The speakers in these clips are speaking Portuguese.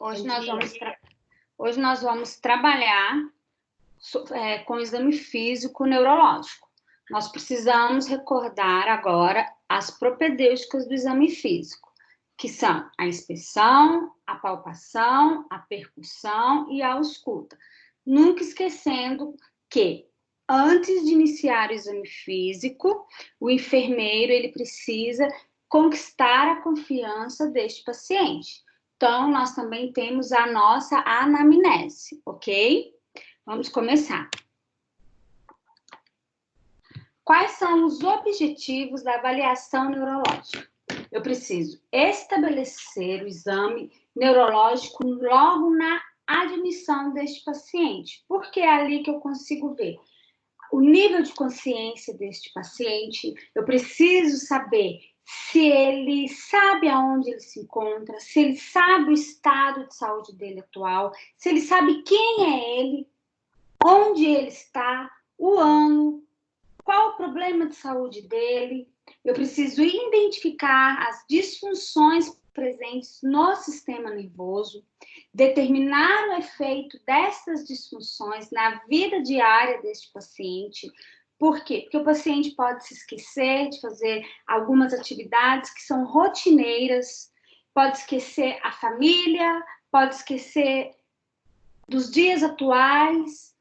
Hoje hoje nós vamos trabalhar com o exame físico neurológico. Nós precisamos recordar agora as propedêuticas do exame físico, que são a inspeção, a palpação, a percussão e a ausculta. Nunca esquecendo que, antes de iniciar o exame físico, o enfermeiro ele precisa conquistar a confiança deste paciente. Então, nós também temos a nossa anamnese, ok? Vamos começar. Quais são os objetivos da avaliação neurológica? Eu preciso estabelecer o exame neurológico logo na admissão deste paciente, porque é ali que eu consigo ver o nível de consciência deste paciente. Eu preciso saber se ele sabe aonde ele se encontra, se ele sabe o estado de saúde dele atual, se ele sabe quem é ele, onde ele está, o ano, qual o problema de saúde dele. Eu preciso identificar as disfunções presentes no sistema nervoso, determinar o efeito dessas disfunções na vida diária deste paciente. Por quê? Porque o paciente pode se esquecer de fazer algumas atividades que são rotineiras, pode esquecer a família, pode esquecer dos dias atuais.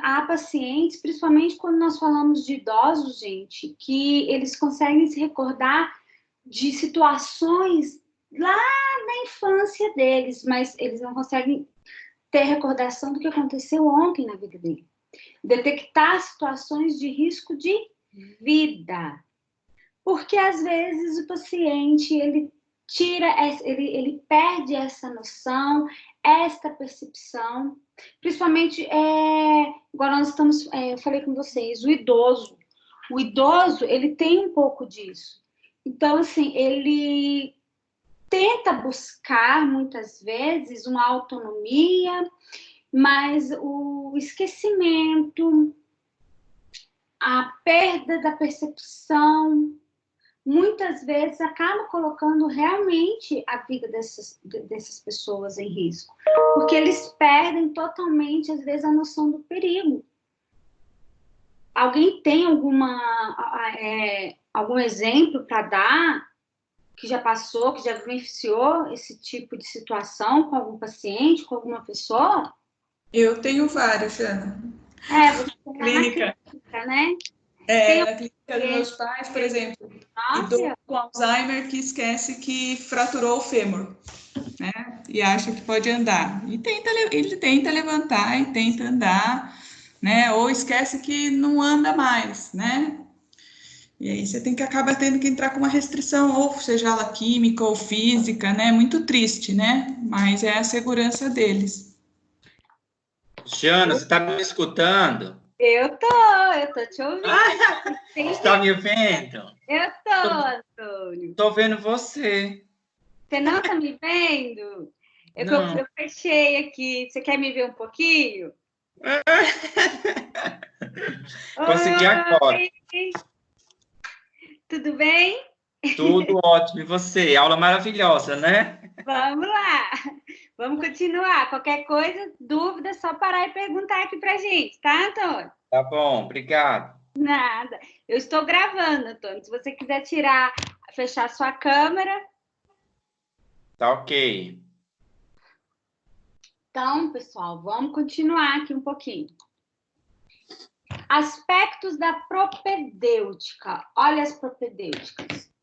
Há pacientes, principalmente quando nós falamos de idosos, gente, que eles conseguem se recordar de situações lá na infância deles, mas eles não conseguem ter recordação do que aconteceu ontem na vida dele. Detectar situações de risco de vida. Porque, às vezes, o paciente, ele perde essa noção, esta percepção, principalmente, agora nós estamos, eu falei com vocês, o idoso, ele tem um pouco disso. Então, assim, ele tenta buscar, muitas vezes, uma autonomia, mas o esquecimento, a perda da percepção, muitas vezes acaba colocando realmente a vida dessas pessoas em risco, porque eles perdem totalmente, às vezes, a noção do perigo. Alguém tem algum exemplo para dar que já passou, que já vivenciou esse tipo de situação com algum paciente, com alguma pessoa? Eu tenho várias, Ana. Você tem Clínica. Na clínica, né? Na clínica dos meus pais, por exemplo, idoso com Alzheimer que esquece que fraturou o fêmur, né? E acha que pode andar. E ele tenta levantar e tenta andar, né? Ou esquece que não anda mais, né? E aí você acaba tendo que entrar com uma restrição, ou seja ela química ou física, né? Muito triste, né? Mas é a segurança deles. Jana, você está me escutando? Eu tô te ouvindo. Você está me vendo? Eu tô, Antônio. Estou vendo você. Você não está me vendo? Eu fechei aqui. Você quer me ver um pouquinho? Consegui agora. Tudo bem? Tudo ótimo. E você? Aula maravilhosa, né? Vamos lá. Vamos continuar. Qualquer coisa, dúvida, é só parar e perguntar aqui pra gente, tá, Antônio? Tá bom, obrigado. Nada. Eu estou gravando, Antônio. Se você quiser fechar sua câmera. Tá ok. Então, pessoal, vamos continuar aqui um pouquinho. Aspectos da propedêutica. Olha as propedêuticas.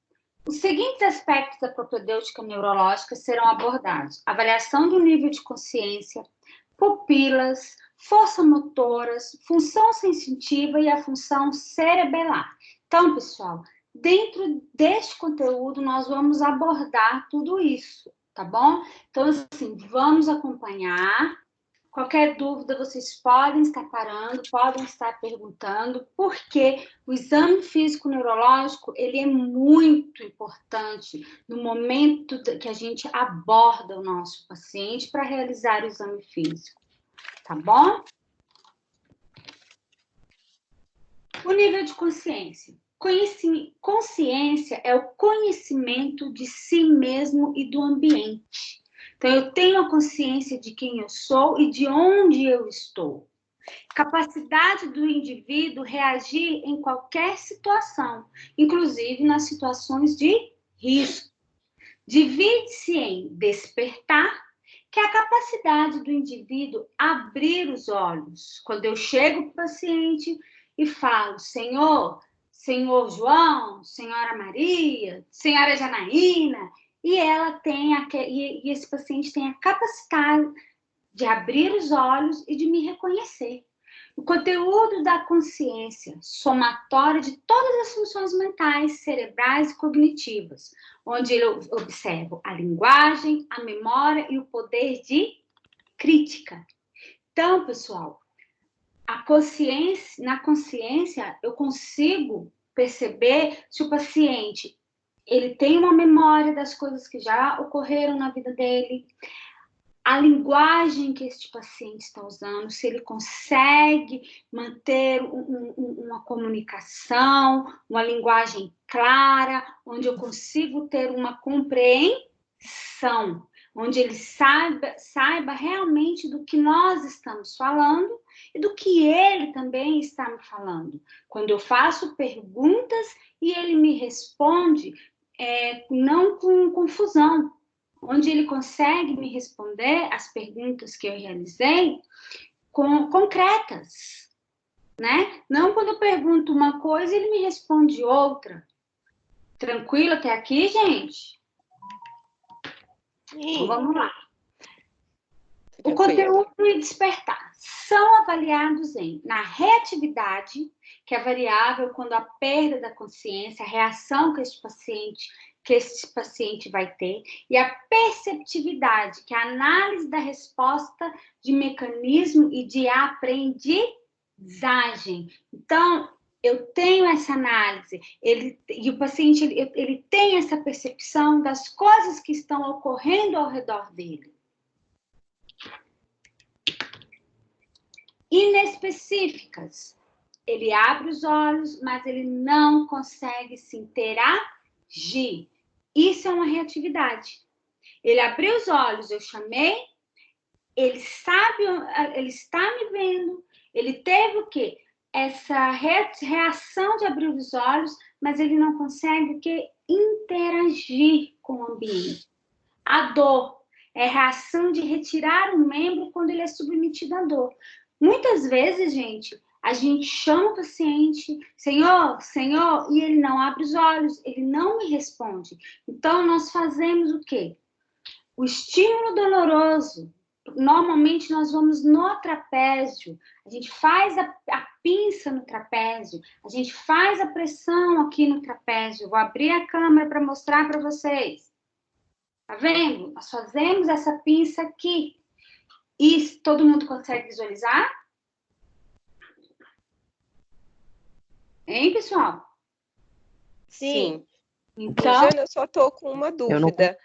Os seguintes aspectos da propedêutica neurológica serão abordados: avaliação do nível de consciência, pupilas, força motoras, função sensitiva e a função cerebelar. Então, pessoal, dentro deste conteúdo, nós vamos abordar tudo isso, tá bom? Então, assim, vamos acompanhar. Qualquer dúvida, vocês podem estar parando, podem estar perguntando, porque o exame físico neurológico, ele é muito importante no momento que a gente aborda o nosso paciente para realizar o exame físico, tá bom? O nível de consciência. Consciência é o conhecimento de si mesmo e do ambiente. Então, eu tenho a consciência de quem eu sou e de onde eu estou. Capacidade do indivíduo reagir em qualquer situação, inclusive nas situações de risco. Divide-se em despertar, que é a capacidade do indivíduo abrir os olhos. Quando eu chego para o paciente e falo, Senhor João, Senhora Maria, Senhora Janaína, e esse paciente tem a capacidade de abrir os olhos e de me reconhecer. O conteúdo da consciência, somatória de todas as funções mentais, cerebrais e cognitivas, onde eu observo a linguagem, a memória e o poder de crítica. Então, pessoal, na consciência, eu consigo perceber se o paciente ele tem uma memória das coisas que já ocorreram na vida dele, a linguagem que este paciente está usando, se ele consegue manter uma comunicação, uma linguagem clara, onde eu consigo ter uma compreensão, onde ele saiba realmente do que nós estamos falando e do que ele também está me falando. Quando eu faço perguntas e ele me responde, não com confusão, onde ele consegue me responder as perguntas que eu realizei concretas, né? Não quando eu pergunto uma coisa, ele me responde outra. Tranquilo até aqui, gente? Então, vamos lá. O conteúdo e despertar são avaliados na reatividade, que é variável quando a perda da consciência, a reação que este paciente vai ter, e a perceptividade, que é a análise da resposta de mecanismo e de aprendizagem. Então, eu tenho essa análise, e o paciente ele tem essa percepção das coisas que estão ocorrendo ao redor dele. Inespecíficas. Ele abre os olhos, mas ele não consegue se interagir. Isso é uma reatividade. Ele abriu os olhos, eu chamei, ele sabe, ele está me vendo, ele teve o quê? Essa reação de abrir os olhos, mas ele não consegue o quê? Interagir com o ambiente. A dor é a reação de retirar um membro quando ele é submetido à dor. Muitas vezes, gente, a gente chama o paciente, Senhor, e ele não abre os olhos, ele não me responde. Então, nós fazemos o quê? O estímulo doloroso, normalmente nós vamos no trapézio, a gente faz a pinça no trapézio, a gente faz a pressão aqui no trapézio. Vou abrir a câmera para mostrar para vocês. Tá vendo? Nós fazemos essa pinça aqui. E todo mundo consegue visualizar? Hein, pessoal? Sim. Então, Jane, eu só estou com uma dúvida.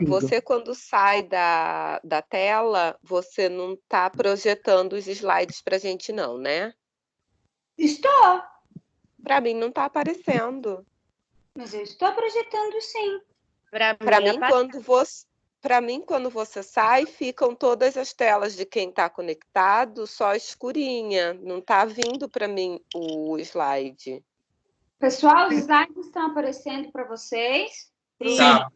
Você, quando sai da tela, você não está projetando os slides para a gente, não, né? estou. Para mim, não está aparecendo. Mas eu estou projetando, sim. Para mim, quando você sai, ficam todas as telas de quem está conectado só escurinha. Não está vindo para mim o slide. Pessoal, os slides estão aparecendo para vocês? Tá.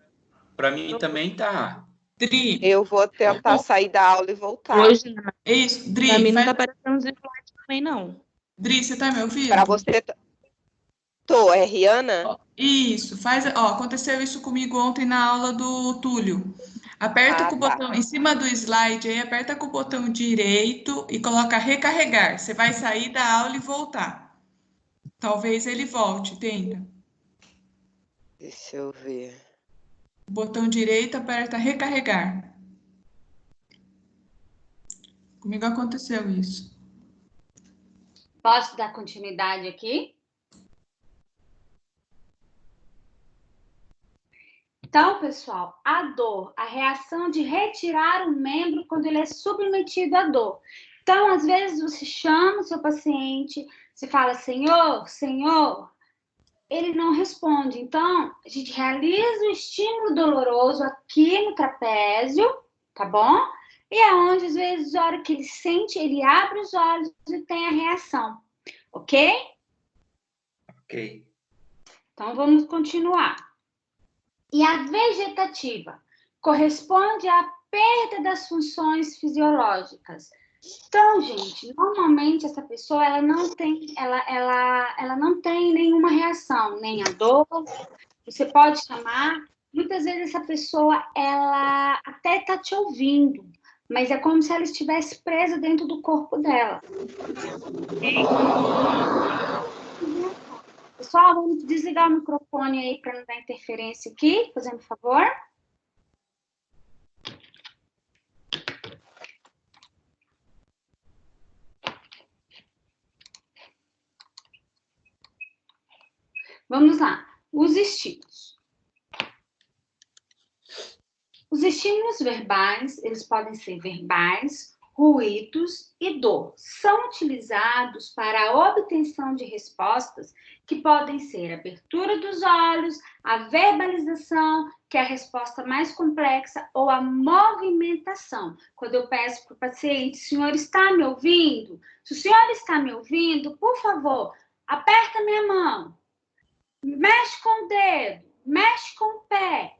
Para mim também tá. Dri. Eu vou tentar sair da aula e voltar. Hoje, Isso, Dri. pra mim não tá aparecendo os slides também, não. Dri, você tá me ouvindo? Para você... Tô, é Rihanna? Isso, aconteceu isso comigo ontem na aula do Túlio. Aperta com o botão em cima do slide aí, aperta com o botão direito e coloca recarregar. Você vai sair da aula e voltar. Talvez ele volte, tenta. Deixa eu ver. Botão direito, aperta recarregar. Comigo aconteceu isso. Posso dar continuidade aqui? Então, pessoal, a dor, a reação de retirar um membro quando ele é submetido à dor. Então, às vezes, você chama o seu paciente, você fala, Senhor, ele não responde. Então, a gente realiza o estímulo doloroso aqui no trapézio, tá bom? E é onde, às vezes, a hora que ele sente, ele abre os olhos e tem a reação. Ok? Ok. Então, vamos continuar. E a vegetativa corresponde à perda das funções fisiológicas. Então, gente, normalmente essa pessoa ela não tem nenhuma reação, nem a dor. Você pode chamar. Muitas vezes essa pessoa ela até está te ouvindo, mas é como se ela estivesse presa dentro do corpo dela. Pessoal, vamos desligar o microfone aí para não dar interferência aqui, fazendo favor. Vamos lá. Os estímulos. Os estímulos verbais, eles podem ser verbais, ruídos e dor. São utilizados para a obtenção de respostas que podem ser a abertura dos olhos, a verbalização, que é a resposta mais complexa, ou a movimentação. Quando eu peço para o paciente, o senhor está me ouvindo? Se o senhor está me ouvindo, por favor, aperta minha mão, mexe com o dedo, mexe com o pé.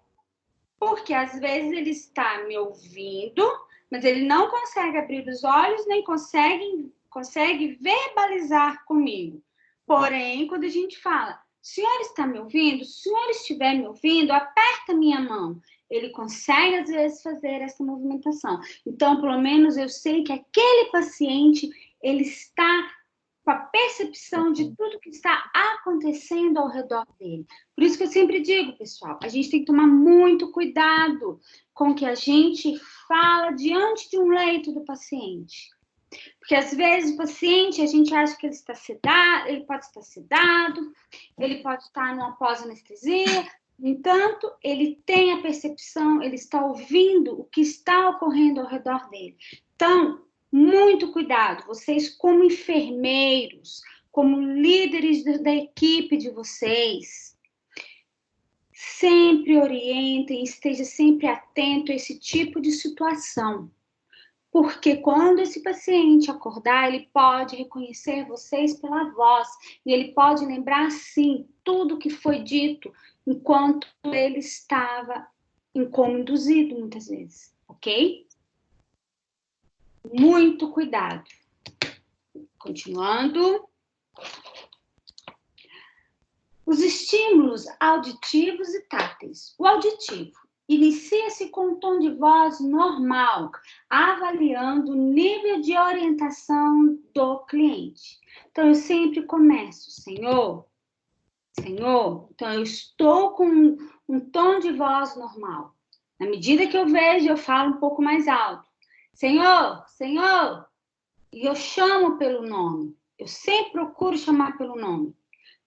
Porque às vezes ele está me ouvindo, mas ele não consegue abrir os olhos, nem consegue verbalizar comigo. Porém, quando a gente fala, o senhor está me ouvindo? Se o senhor estiver me ouvindo, aperta minha mão. Ele consegue, às vezes, fazer essa movimentação. Então, pelo menos, eu sei que aquele paciente, ele está com a percepção de tudo que está acontecendo ao redor dele. Por isso que eu sempre digo, pessoal, a gente tem que tomar muito cuidado com o que a gente fala diante de um leito do paciente. Porque, às vezes, o paciente, a gente acha que ele está sedado, ele pode estar sedado, ele pode estar numa pós-anestesia. No entanto, ele tem a percepção, ele está ouvindo o que está ocorrendo ao redor dele. Então, muito cuidado, vocês como enfermeiros, como líderes da equipe de vocês, sempre orientem, esteja sempre atento a esse tipo de situação. Porque quando esse paciente acordar, ele pode reconhecer vocês pela voz, e ele pode lembrar, sim, tudo que foi dito enquanto ele estava em coma induzido, muitas vezes, ok? Muito cuidado. Continuando. Os estímulos auditivos e táteis. O auditivo inicia-se com um tom de voz normal, avaliando o nível de orientação do cliente. Então, eu sempre começo, senhor, então eu estou com um tom de voz normal. Na medida que eu vejo, eu falo um pouco mais alto. Senhor, e eu chamo pelo nome. Eu sempre procuro chamar pelo nome.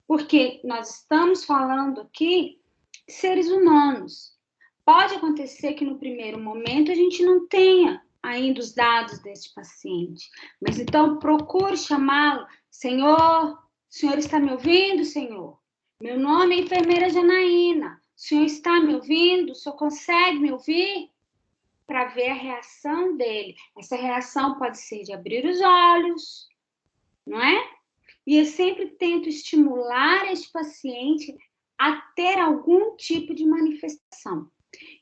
Porque nós estamos falando aqui de seres humanos. Pode acontecer que no primeiro momento a gente não tenha ainda os dados deste paciente. Mas então procure chamá-lo. Senhor, o senhor está me ouvindo, senhor? Meu nome é enfermeira Janaína. O senhor está me ouvindo? O senhor consegue me ouvir? Para ver a reação dele. Essa reação pode ser de abrir os olhos, não é? E eu sempre tento estimular este paciente a ter algum tipo de manifestação.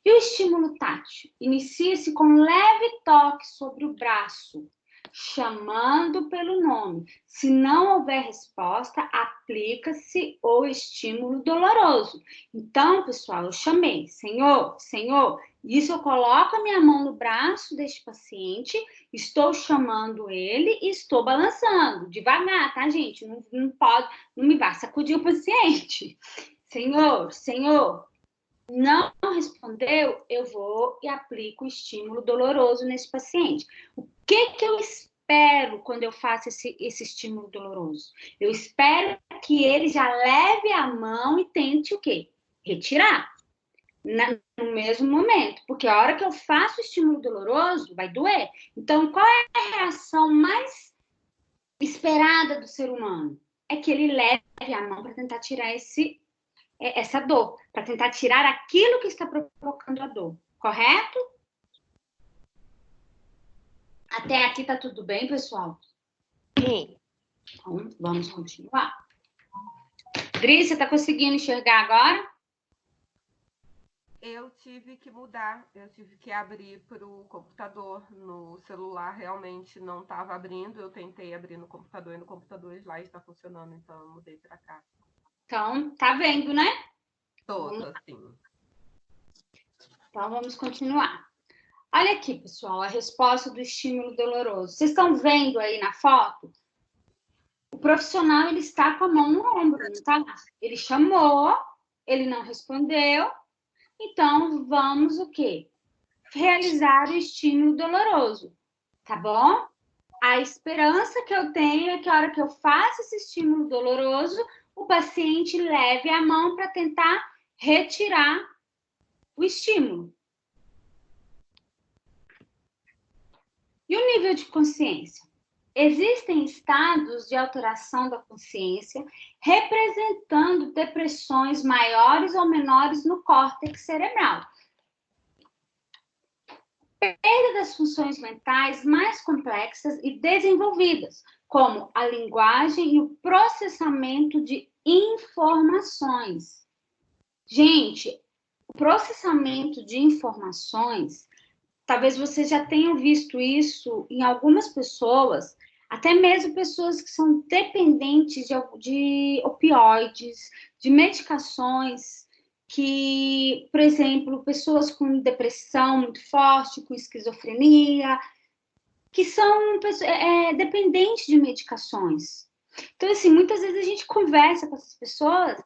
E o estímulo tátil? Inicia-se com um leve toque sobre o braço, chamando pelo nome. Se não houver resposta, aplica-se o estímulo doloroso. Então, pessoal, eu chamei, senhor, isso eu coloco a minha mão no braço deste paciente, estou chamando ele e estou balançando, devagar, tá, gente? Não me vá sacudir o paciente. Senhor, não respondeu, eu vou e aplico o estímulo doloroso nesse paciente. O que eu espero quando eu faço esse estímulo doloroso? Eu espero que ele já leve a mão e tente o quê? Retirar. No mesmo momento. Porque a hora que eu faço o estímulo doloroso, vai doer. Então, qual é a reação mais esperada do ser humano? é que ele leve a mão para tentar tirar essa dor, para tentar tirar aquilo que está provocando a dor, correto? Até aqui tá tudo bem, pessoal? Sim. Então, vamos continuar. Dri, você está conseguindo enxergar agora? Eu tive que mudar, eu tive que abrir para o computador. No celular realmente não estava abrindo, eu tentei abrir no computador e no computador o slide está funcionando, então eu mudei para cá. Então, tá vendo, né? Tô sim. Então, vamos continuar. Olha aqui, pessoal, a resposta do estímulo doloroso. Vocês estão vendo aí na foto? O profissional, ele está com a mão no ombro, não tá? Ele chamou, ele não respondeu. Então, vamos o quê? Realizar o estímulo doloroso, tá bom? A esperança que eu tenho é que a hora que eu faço esse estímulo doloroso, o paciente leve a mão para tentar retirar o estímulo. E o nível de consciência? Existem estados de alteração da consciência representando depressões maiores ou menores no córtex cerebral. Perda das funções mentais mais complexas e desenvolvidas, como a linguagem e o processamento de informações. Gente, o processamento de informações, talvez vocês já tenham visto isso em algumas pessoas, até mesmo pessoas que são dependentes de opioides, de medicações, que, por exemplo, pessoas com depressão muito forte, com esquizofrenia, que são dependentes de medicações. Então, assim, muitas vezes a gente conversa com essas pessoas,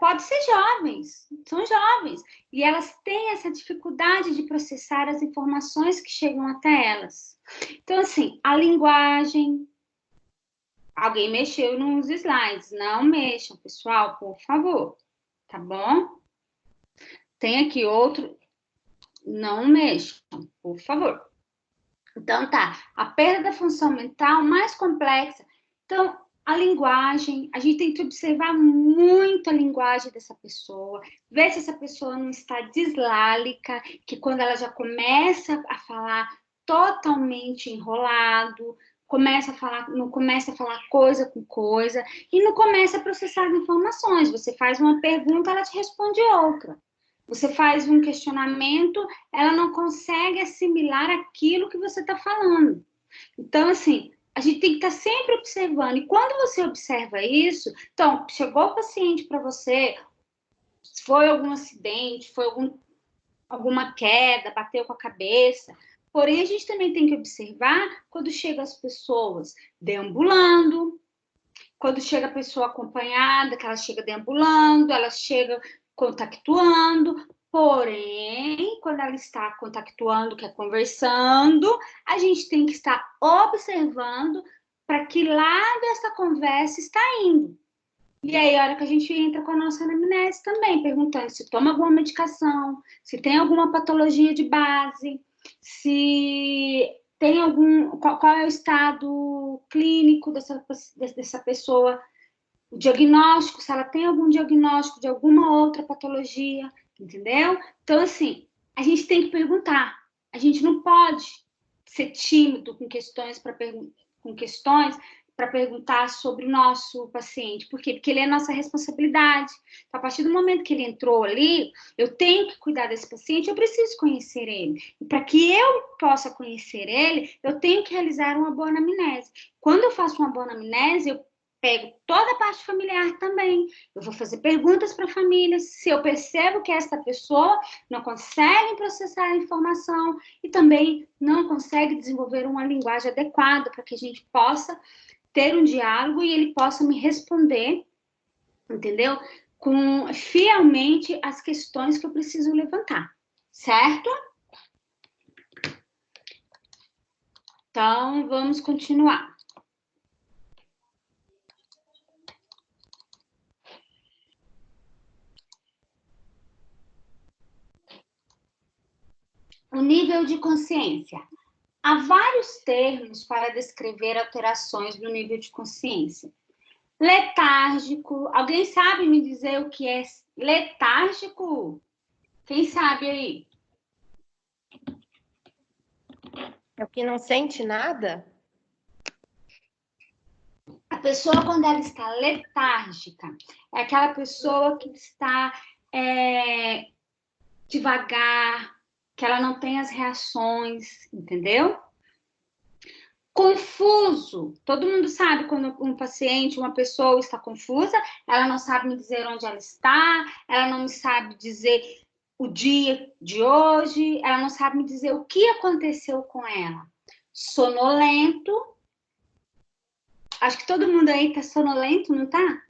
pode ser jovens, são jovens, e elas têm essa dificuldade de processar as informações que chegam até elas. Então, assim, a linguagem... Alguém mexeu nos slides, não mexam, pessoal, por favor, tá bom? Tem aqui outro, não mexam, por favor. Então, tá, a perda da função mental mais complexa. Então, a linguagem, a gente tem que observar muito a linguagem dessa pessoa, ver se essa pessoa não está dislálica, que quando ela já começa a falar totalmente enrolado, não começa a falar coisa com coisa, e não começa a processar as informações. Você faz uma pergunta, ela te responde outra. Você faz um questionamento, ela não consegue assimilar aquilo que você está falando. Então, assim, a gente tem que estar sempre observando. E quando você observa isso, então, chegou o paciente para você, foi algum acidente, foi alguma queda, bateu com a cabeça. Porém, a gente também tem que observar quando chega as pessoas deambulando, quando chega a pessoa acompanhada, que ela chega deambulando, ela chega contactuando. Porém, quando ela está contactuando, que é conversando, a gente tem que estar observando para que lado essa conversa está indo. E aí, a hora que a gente entra com a nossa anamnese também, perguntando se toma alguma medicação, se tem alguma patologia de base, se tem qual é o estado clínico dessa pessoa, o diagnóstico, se ela tem algum diagnóstico de alguma outra patologia, entendeu? Então, assim, a gente tem que perguntar. A gente não pode ser tímido com questões para perguntar sobre o nosso paciente. Por quê? Porque ele é nossa responsabilidade. Então, a partir do momento que ele entrou ali, eu tenho que cuidar desse paciente, eu preciso conhecer ele. E para que eu possa conhecer ele, eu tenho que realizar uma boa anamnese. Quando eu faço uma boa anamnese, eu pego toda a parte familiar também. Eu vou fazer perguntas para a família. Se eu percebo que essa pessoa não consegue processar a informação e também não consegue desenvolver uma linguagem adequada para que a gente possa ter um diálogo e ele possa me responder, entendeu? Fielmente as questões que eu preciso levantar, certo? Então, vamos continuar. O nível de consciência. Há vários termos para descrever alterações no nível de consciência. letárgico. Alguém sabe me dizer o que é letárgico? Quem sabe aí? É o que não sente nada? A pessoa, quando ela está letárgica, é aquela pessoa que está devagar, que ela não tem as reações, entendeu? Confuso. Todo mundo sabe quando um paciente, uma pessoa está confusa, ela não sabe me dizer onde ela está, ela não me sabe dizer o dia de hoje, ela não sabe me dizer o que aconteceu com ela. Sonolento. Acho que todo mundo aí está sonolento, não está?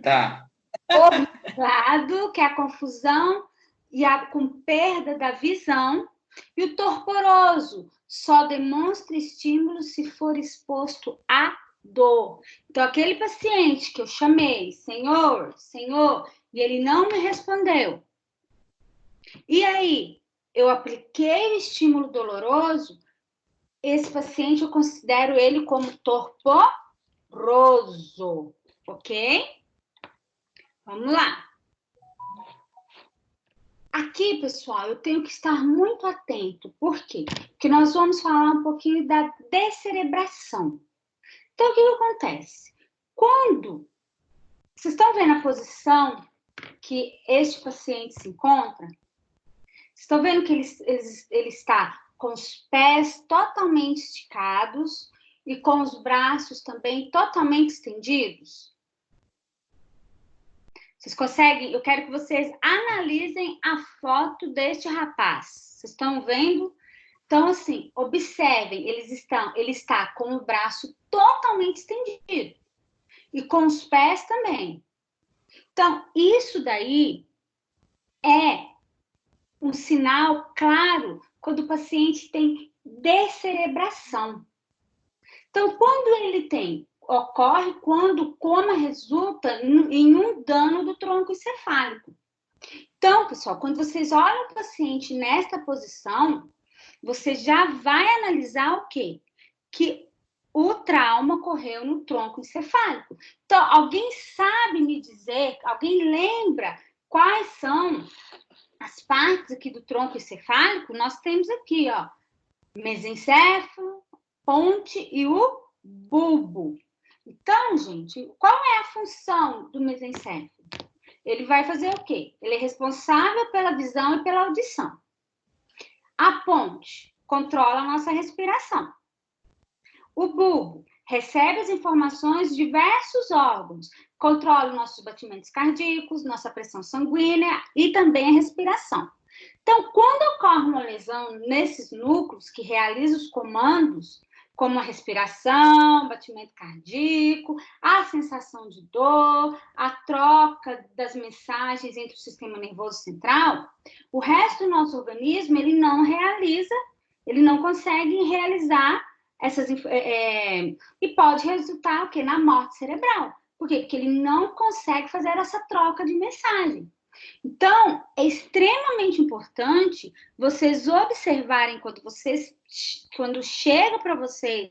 Tá. Obnubilado, que é a confusão e com perda da visão. E o torporoso só demonstra estímulo se for exposto à dor. Então, aquele paciente que eu chamei, Senhor, Senhor, e ele não me respondeu. E aí, eu apliquei o estímulo doloroso, esse paciente eu considero ele como torporoso, ok? Vamos lá. Aqui, pessoal, eu tenho que estar muito atento. Por quê? Porque nós vamos falar um pouquinho da descerebração. Então, o que acontece? Quando vocês estão vendo a posição que este paciente se encontra, vocês estão vendo que ele está com os pés totalmente esticados e com os braços também totalmente estendidos? Vocês conseguem? Eu quero que vocês analisem a foto deste rapaz. Vocês estão vendo? Então, assim, observem, ele está com o braço totalmente estendido e com os pés também. Então, isso daí é um sinal claro quando o paciente tem descerebração. Então, quando ele ocorre quando o coma resulta em um dano do tronco encefálico. Então, pessoal, quando vocês olham o paciente nesta posição, você já vai analisar o quê? Que o trauma ocorreu no tronco encefálico. Então, alguém sabe me dizer, alguém lembra quais são as partes aqui do tronco encefálico? Nós temos aqui, ó, mesencéfalo, ponte e o bulbo. Então, gente, qual é a função do mesencéfalo? Ele vai fazer o quê? Ele é responsável pela visão e pela audição. A ponte controla a nossa respiração. O bulbo recebe as informações de diversos órgãos, controla nossos batimentos cardíacos, nossa pressão sanguínea e também a respiração. Então, quando ocorre uma lesão nesses núcleos que realizam os comandos, como a respiração, batimento cardíaco, a sensação de dor, a troca das mensagens entre o sistema nervoso central, o resto do nosso organismo, ele não consegue realizar essas... e pode resultar o quê? Na morte cerebral. Por quê? Porque ele não consegue fazer essa troca de mensagem. Então, é extremamente importante vocês observarem quando chega para vocês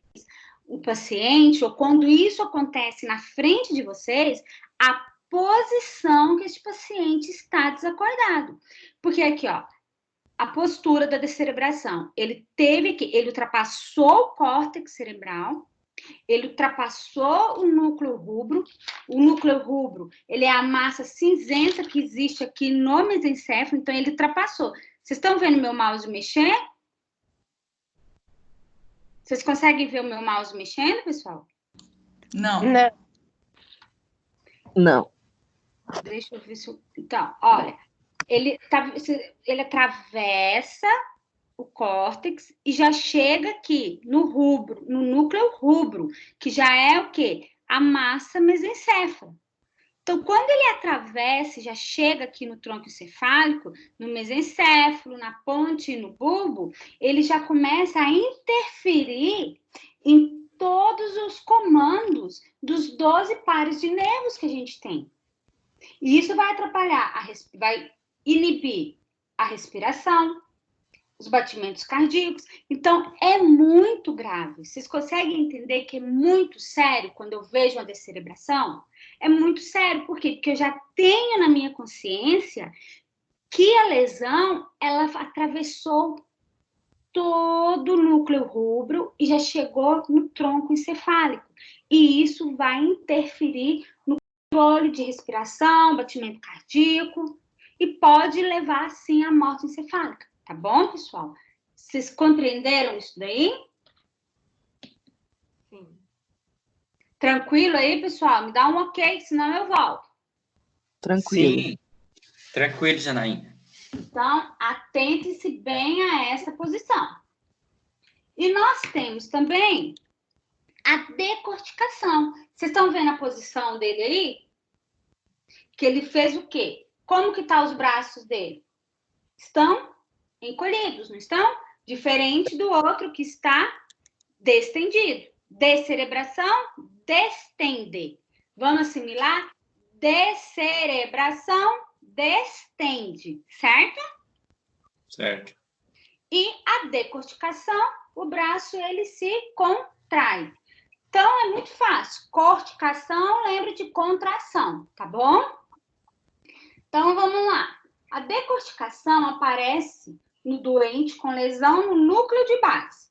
o paciente, ou quando isso acontece na frente de vocês, a posição que este paciente está desacordado. Porque aqui, ó, a postura da descerebração, ele ultrapassou o córtex cerebral, ele ultrapassou o núcleo rubro. O núcleo rubro, ele é a massa cinzenta que existe aqui no mesencéfalo, então ele ultrapassou. Vocês estão vendo meu mouse mexer? Vocês conseguem ver o meu mouse mexendo, pessoal? Não. Não. Deixa eu ver se eu... Então, olha, ele atravessa o córtex e já chega aqui no rubro, no núcleo rubro, que já é o quê? A massa mesencéfala. Então, quando ele atravessa e já chega aqui no tronco encefálico, no mesencéfalo, na ponte e no bulbo, ele já começa a interferir em todos os comandos dos 12 pares de nervos que a gente tem. E isso vai atrapalhar, vai inibir a respiração, os batimentos cardíacos. Então, é muito grave. Vocês conseguem entender que é muito sério quando eu vejo uma descerebração? É muito sério. Por quê? Porque eu já tenho na minha consciência que a lesão, ela atravessou todo o núcleo rubro e já chegou no tronco encefálico. E isso vai interferir no controle de respiração, batimento cardíaco, e pode levar, sim, à morte encefálica. Tá bom, pessoal? Vocês compreenderam isso daí? Sim. Tranquilo aí, pessoal? Me dá um ok, senão eu volto. Tranquilo. Sim, tranquilo, Janaína. Então, atente-se bem a essa posição. E nós temos também a decorticação. Vocês estão vendo a posição dele aí? Que ele fez o quê? Como que tá os braços dele? Estão encolhidos, não estão? Diferente do outro que está destendido. Descerebração, destende. Vamos assimilar? Descerebração, destende, certo? Certo. E a decorticação, o braço ele se contrai. Então é muito fácil. Corticação, lembra de contração, tá bom? Então vamos lá. A decorticação aparece no doente com lesão no núcleo de base.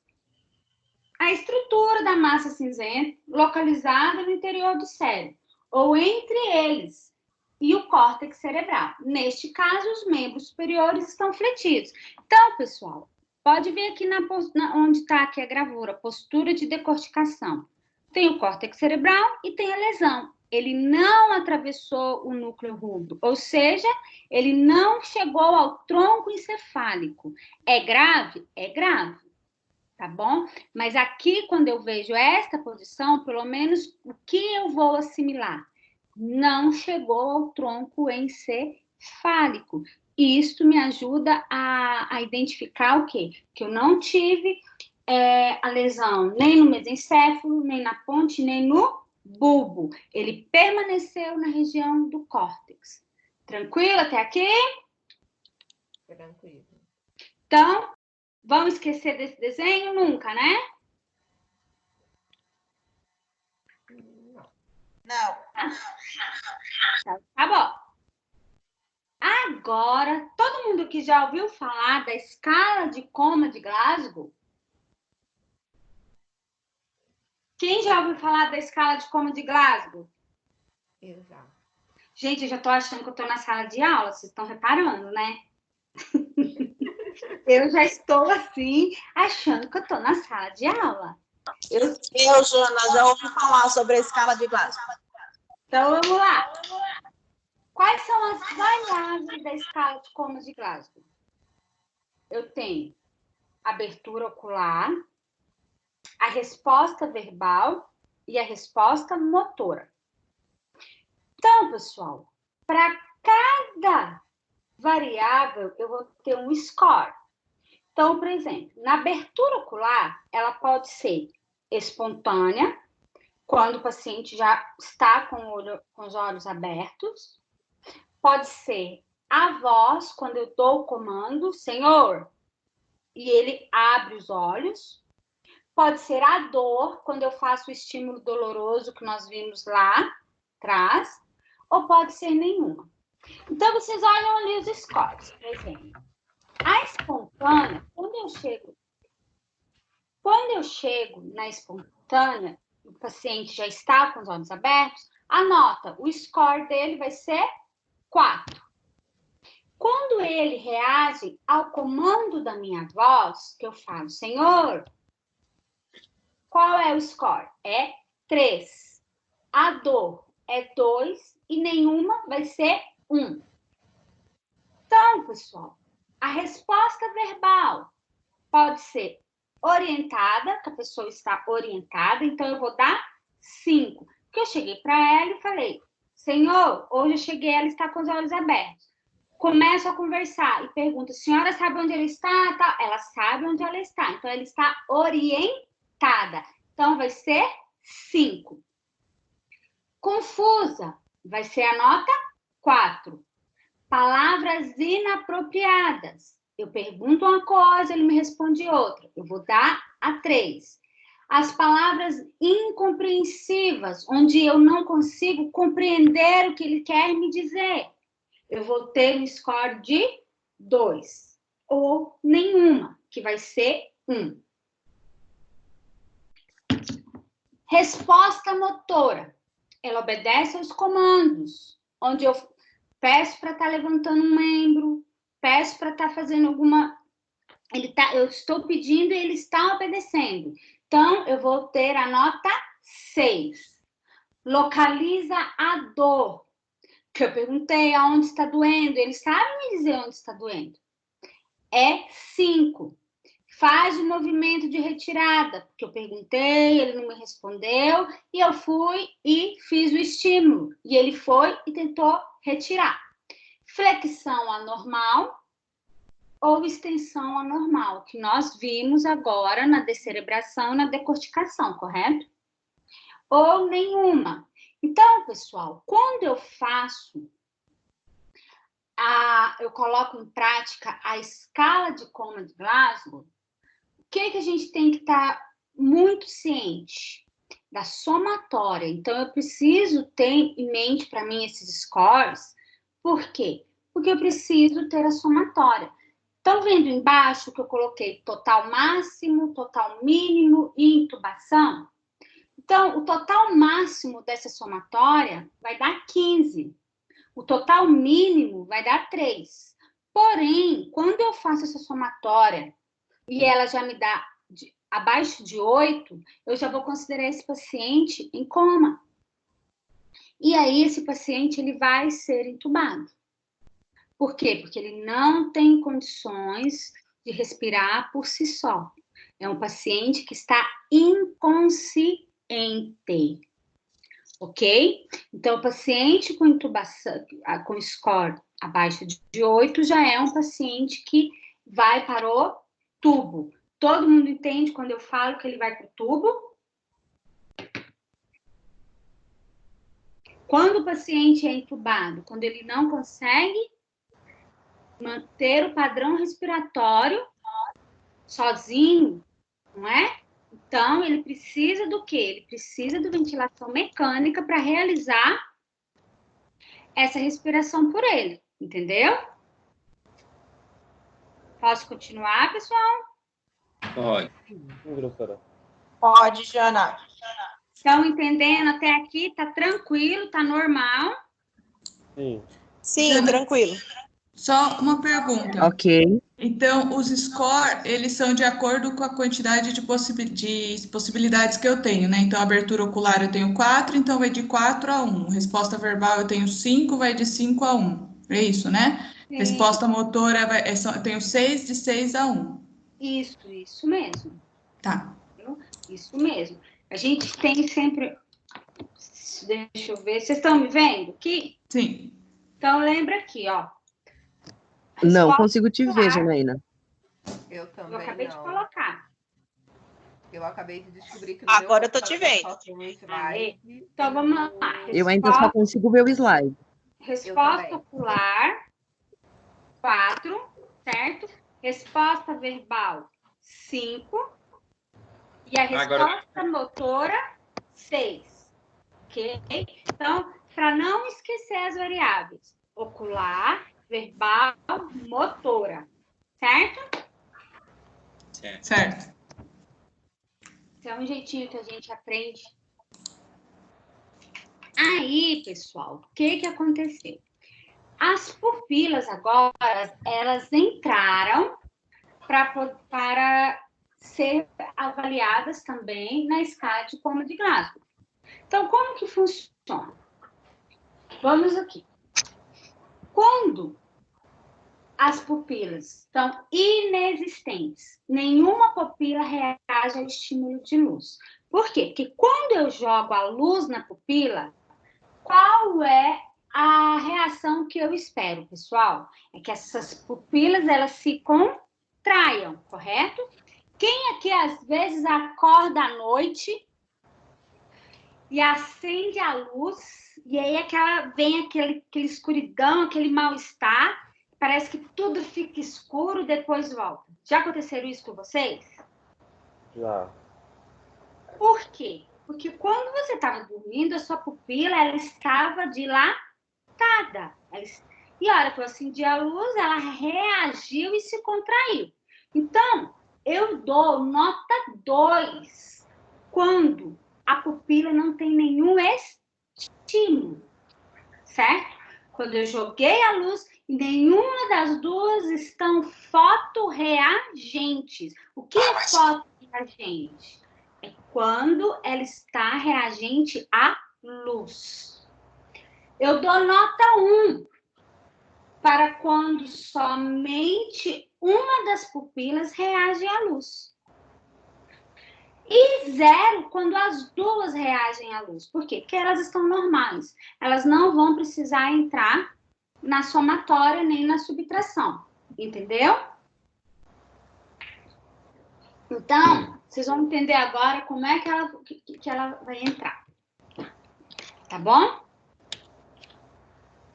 A estrutura da massa cinzenta localizada no interior do cérebro, ou entre eles, e o córtex cerebral. Neste caso, os membros superiores estão fletidos. Então, pessoal, pode ver aqui onde está aqui a gravura, postura de decorticação. Tem o córtex cerebral e tem a lesão. Ele não atravessou o núcleo rubro, ou seja, ele não chegou ao tronco encefálico. É grave? É grave. Tá bom? Mas aqui, quando eu vejo esta posição, pelo menos o que eu vou assimilar? Não chegou ao tronco encefálico. E isso me ajuda a identificar o quê? Que eu não tive a lesão nem no mesencéfalo, nem na ponte, nem no bulbo. Ele permaneceu na região do córtex. Tranquilo até aqui? Tranquilo. Então, vamos esquecer desse desenho? Nunca, né? Não. Tá bom. Agora, todo mundo que já ouviu falar da escala de coma de Glasgow? Quem já ouviu falar da escala de coma de Glasgow? Eu já. Gente, eu já tô achando que eu tô na sala de aula, vocês estão reparando, né? Eu já estou, assim, achando que eu tô na sala de aula. Eu, Jana, já ouvi falar sobre a escala de Glasgow. Então, vamos lá. Quais são as variáveis da escala de coma de Glasgow? Eu tenho abertura ocular, a resposta verbal e a resposta motora. Então, pessoal, para cada variável, eu vou ter um score. Então, por exemplo, na abertura ocular, ela pode ser espontânea, quando o paciente já está com os olhos abertos. Pode ser a voz, quando eu dou o comando, Senhor, e ele abre os olhos. Pode ser a dor, quando eu faço o estímulo doloroso que nós vimos lá atrás, ou pode ser nenhuma. Então, vocês olham ali os scores, por exemplo. A espontânea, quando eu chego na espontânea, o paciente já está com os olhos abertos, anota, o score dele vai ser 4. Quando ele reage ao comando da minha voz, que eu falo, Senhor, qual é o score? É 3. A dor é 2 e nenhuma vai ser 1. Então, pessoal, a resposta verbal pode ser orientada, que a pessoa está orientada, então eu vou dar 5. Porque eu cheguei para ela e falei, Senhor, hoje eu cheguei, ela está com os olhos abertos. Começo a conversar e pergunto, a senhora sabe onde ela está? Ela sabe onde ela está, então ela está orientada. Então vai ser 5. Confusa, vai ser a nota 4. Palavras inapropriadas, eu pergunto uma coisa, ele me responde outra. Eu vou dar a 3. As palavras incompreensivas, onde eu não consigo compreender o que ele quer me dizer, eu vou ter um score de 2. Ou nenhuma, que vai ser 1. Resposta motora. Ela obedece aos comandos, onde eu peço para estar levantando um membro, peço para estar fazendo alguma... eu estou pedindo e ele está obedecendo. Então, eu vou ter a nota 6. Localiza a dor. Que eu perguntei aonde está doendo, ele sabe me dizer onde está doendo. É 5. Faz o movimento de retirada, porque eu perguntei, ele não me respondeu, e eu fui e fiz o estímulo. E ele foi e tentou retirar. Flexão anormal ou extensão anormal, que nós vimos agora na descerebração e na decorticação, correto? Ou nenhuma. Então, pessoal, quando eu faço, eu coloco em prática a escala de Coma de Glasgow, o que a gente tem que estar muito ciente? Da somatória. Então, eu preciso ter em mente para mim esses scores. Por quê? Porque eu preciso ter a somatória. Estão vendo embaixo que eu coloquei total máximo, total mínimo e intubação? Então, o total máximo dessa somatória vai dar 15. O total mínimo vai dar 3. Porém, quando eu faço essa somatória e ela já me dá abaixo de 8, eu já vou considerar esse paciente em coma. E aí, esse paciente ele vai ser intubado. Por quê? Porque ele não tem condições de respirar por si só. É um paciente que está inconsciente. Ok? Então, o paciente com intubação, com score abaixo de 8, já é um paciente que vai para o tubo. Todo mundo entende quando eu falo que ele vai para o tubo? Quando o paciente é intubado, quando ele não consegue manter o padrão respiratório sozinho, não é? Então, ele precisa do quê? Ele precisa de ventilação mecânica para realizar essa respiração por ele, entendeu? Posso continuar, pessoal? Pode. Pode, Jana. Estão entendendo até aqui? Tá tranquilo? Tá normal? Sim, tranquilo. Só uma pergunta. Ok. Então, os scores, eles são de acordo com a quantidade de possibilidades que eu tenho, né? Então, abertura ocular eu tenho 4, então vai de 4 a 1. Resposta verbal eu tenho 5, vai de 5 a 1. É isso, né? Sim. Resposta motora eu tenho 6, de 6 a 1. Isso mesmo. Tá. Isso mesmo. A gente tem sempre... Deixa eu ver. Vocês estão me vendo aqui? Sim. Então, lembra aqui, ó. Não consigo te ver, Janaína. Eu também Eu acabei não. de colocar. Eu acabei de descobrir que no Agora meu eu tô te computador vendo. só tem um slide. Então, vamos lá. Eu ainda só consigo ver o slide. Resposta também. ocular, 4, certo? Resposta verbal, 5. E a resposta motora, 6. Ok? Então, para não esquecer as variáveis, ocular, verbal, motora. Certo? Certo. Esse é um jeitinho que a gente aprende. Aí, pessoal, o que aconteceu? As pupilas agora, elas entraram para ser avaliadas também na escala de Coma de Glasgow. Então, como que funciona? Vamos aqui. Quando as pupilas estão inexistentes, nenhuma pupila reage ao estímulo de luz. Por quê? Porque quando eu jogo a luz na pupila, qual é a reação que eu espero, pessoal? É que essas pupilas, elas se contraiam, correto? Quem aqui, às vezes, acorda à noite e acende a luz, e aí vem aquele escuridão, aquele mal-estar, parece que tudo fica escuro, depois volta. Já aconteceram isso com vocês? Já. Por quê? Porque quando você estava dormindo, a sua pupila ela estava dilatada. E a hora que eu acendi a luz, ela reagiu e se contraiu. Então, eu dou nota 2 quando a pupila não tem nenhum estímulo, certo? Quando eu joguei a luz e nenhuma das duas estão fotorreagentes. O que é fotorreagente? É quando ela está reagente à luz. Eu dou nota 1 para quando somente uma das pupilas reage à luz. E 0 quando as duas reagem à luz. Por quê? Porque elas estão normais. Elas não vão precisar entrar na somatória nem na subtração. Entendeu? Então, vocês vão entender agora como é que ela vai entrar. Tá bom?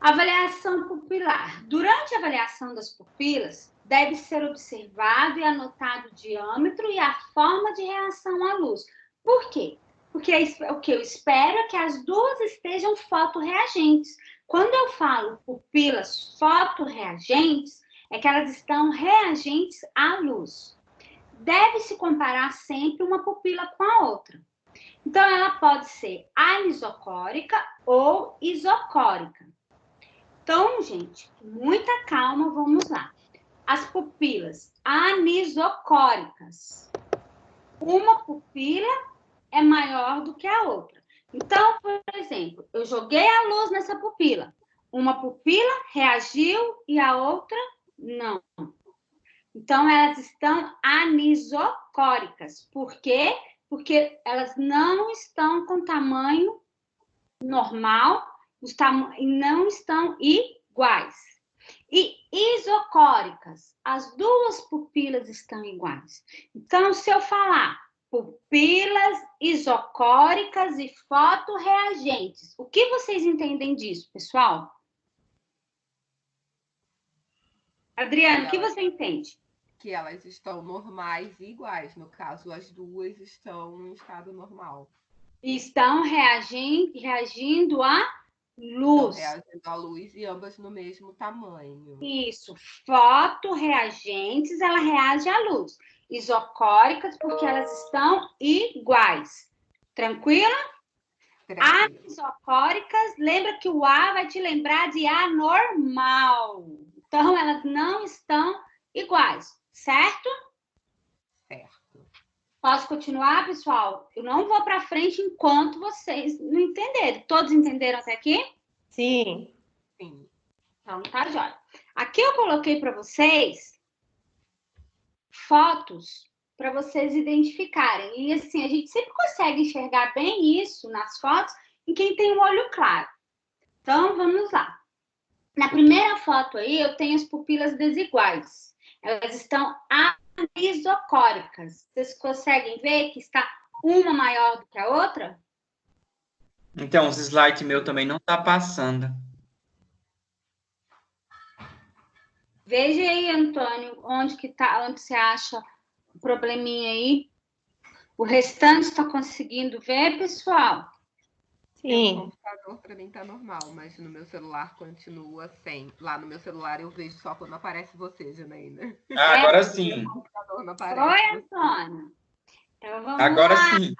Avaliação pupilar. Durante a avaliação das pupilas, deve ser observado e anotado o diâmetro e a forma de reação à luz. Por quê? Porque o que eu espero é que as duas estejam fotorreagentes. Quando eu falo pupilas fotorreagentes, é que elas estão reagentes à luz. Deve-se comparar sempre uma pupila com a outra. Então, ela pode ser anisocórica ou isocórica. Então, gente, com muita calma, vamos lá. As pupilas anisocóricas. Uma pupila é maior do que a outra. Então, por exemplo, eu joguei a luz nessa pupila. Uma pupila reagiu e a outra não. Então, elas estão anisocóricas. Por quê? Porque elas não estão com tamanho normal, não estão iguais. E isocóricas, as duas pupilas estão iguais. Então, se eu falar pupilas isocóricas e fotorreagentes, o que vocês entendem disso, pessoal? Adriana, o que você entende? Que elas estão normais e iguais. No caso, as duas estão em estado normal. Estão reagindo à luz. Estão reagindo à luz e ambas no mesmo tamanho. Isso. Fotorreagentes, ela reage à luz. Isocóricas, porque elas estão iguais. Tranquila? Anisocóricas, lembra que o A vai te lembrar de anormal. Então, elas não estão iguais, certo? Certo. Posso continuar, pessoal? Eu não vou para frente enquanto vocês não entenderem. Todos entenderam até aqui? Sim. Sim. Então, tá, jóia. Aqui eu coloquei para vocês fotos para vocês identificarem. E, assim, a gente sempre consegue enxergar bem isso nas fotos em quem tem o olho claro. Então, vamos lá. Na primeira foto aí, eu tenho as pupilas desiguais. Elas estão anisocóricas. Vocês conseguem ver que está uma maior do que a outra? Então, os slides meu também não tá passando. Veja aí, Antônio, onde você acha o probleminha aí. O restante está conseguindo ver, pessoal? Sim. O computador para mim tá normal, mas no meu celular continua sem. Lá no meu celular eu vejo só quando aparece você, Janaína. Ah, agora sim. O computador não aparece. Oi, Antônio. Então vamos Agora lá. sim.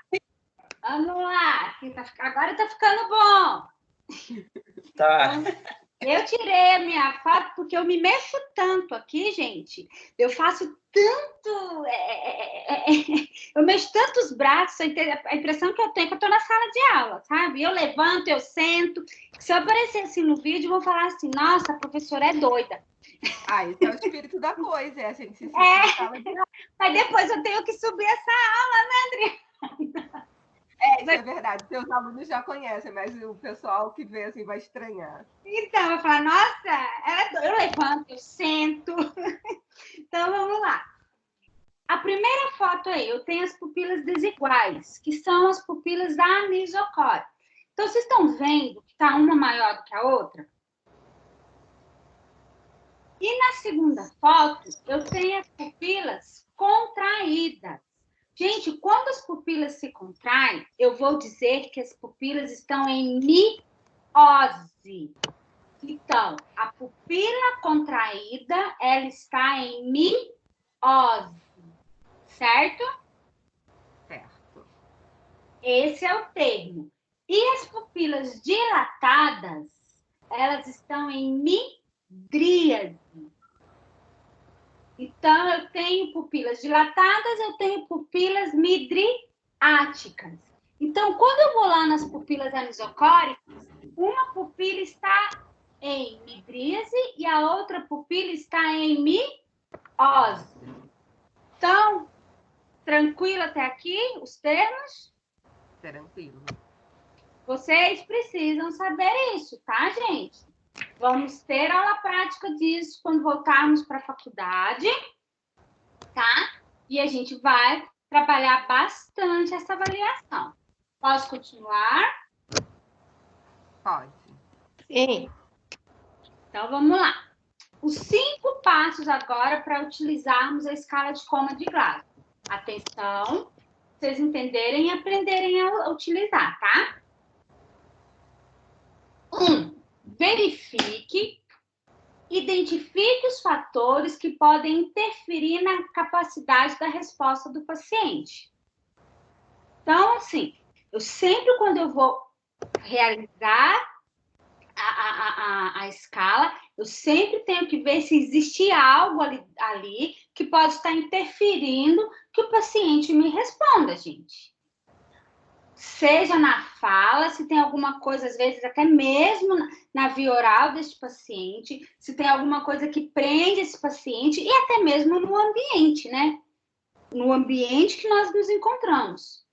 Vamos lá. Agora tá ficando bom. Tá. Eu tirei a minha foto porque eu me mexo tanto aqui, gente. Eu faço tanto... eu mexo tanto os braços. A impressão que eu tenho é que eu tô na sala de aula, sabe? Eu levanto, eu sento. Se eu aparecer assim no vídeo, vão falar assim, nossa, a professora é doida. Ah, esse é o espírito da coisa, é a gente se sentir na sala de aula. Mas depois eu tenho que subir essa aula, né, Adriana? Isso é verdade. Seus alunos já conhecem, mas o pessoal que vê assim vai estranhar. Então, eu falo, nossa, eu levanto, eu sento. Então, vamos lá. A primeira foto aí, eu tenho as pupilas desiguais, que são as pupilas anisocóricas. Então, vocês estão vendo que está uma maior do que a outra? E segunda foto, eu tenho as pupilas contraídas. Gente, quando as pupilas se contraem, eu vou dizer que as pupilas estão em miose. Então, a pupila contraída, ela está em miose. Certo? Certo. Esse é o termo. E as pupilas dilatadas, elas estão em midríase. Então, eu tenho pupilas dilatadas, eu tenho pupilas midriáticas. Então, quando eu vou lá nas pupilas anisocóricas, uma pupila está em midríase e a outra pupila está em miose. Então, tranquilo até aqui os termos? Tranquilo. Vocês precisam saber isso, tá, gente? Vamos ter aula prática disso quando voltarmos para a faculdade, tá? E a gente vai trabalhar bastante essa avaliação. Posso continuar? Pode. Sim. Então, vamos lá. Os 5 passos agora para utilizarmos a escala de Coma de Glasgow. Atenção, vocês entenderem e aprenderem a utilizar, tá? 1. Identifique os fatores que podem interferir na capacidade da resposta do paciente. Então, assim, eu sempre, quando eu vou realizar a escala, eu sempre tenho que ver se existe algo ali que pode estar interferindo que o paciente me responda, gente. Seja na fala, se tem alguma coisa, às vezes até mesmo na via oral deste paciente, se tem alguma coisa que prende esse paciente e até mesmo no ambiente, né? No ambiente que nós nos encontramos.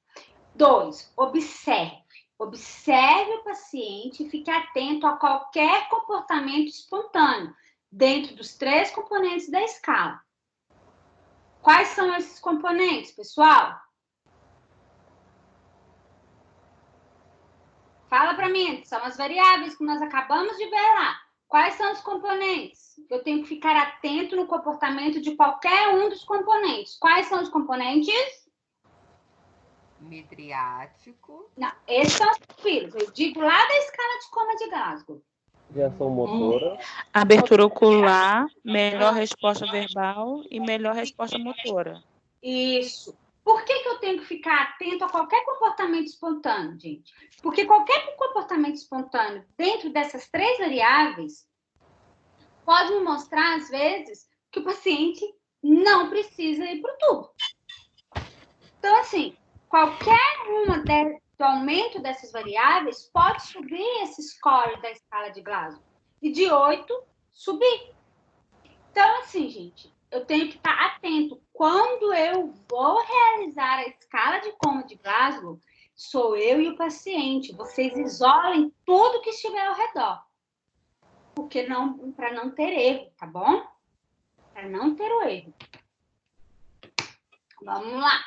2, observe. Observe o paciente e fique atento a qualquer comportamento espontâneo dentro dos 3 componentes da escala. Quais são esses componentes, pessoal? Fala para mim, são as variáveis que nós acabamos de ver lá. Quais são os componentes? Eu tenho que ficar atento no comportamento de qualquer um dos componentes. Quais são os componentes? Midriático. Não, esses são os pupilas. Eu digo lá da escala de Coma de Glasgow. Reação motora. Abertura ocular, melhor resposta verbal e melhor resposta motora. Isso. Por que eu tenho que ficar atento a qualquer comportamento espontâneo, gente? Porque qualquer comportamento espontâneo dentro dessas 3 variáveis pode me mostrar, às vezes, que o paciente não precisa ir para o tubo. Então, assim, qualquer uma do aumento dessas variáveis pode subir esse score da escala de Glasgow. E de 8, subir. Então, assim, gente, eu tenho que estar atento. Quando eu vou realizar a escala de Coma de Glasgow, sou eu e o paciente. Vocês isolem tudo que estiver ao redor. Porque para não ter erro, tá bom? Para não ter o erro. Vamos lá.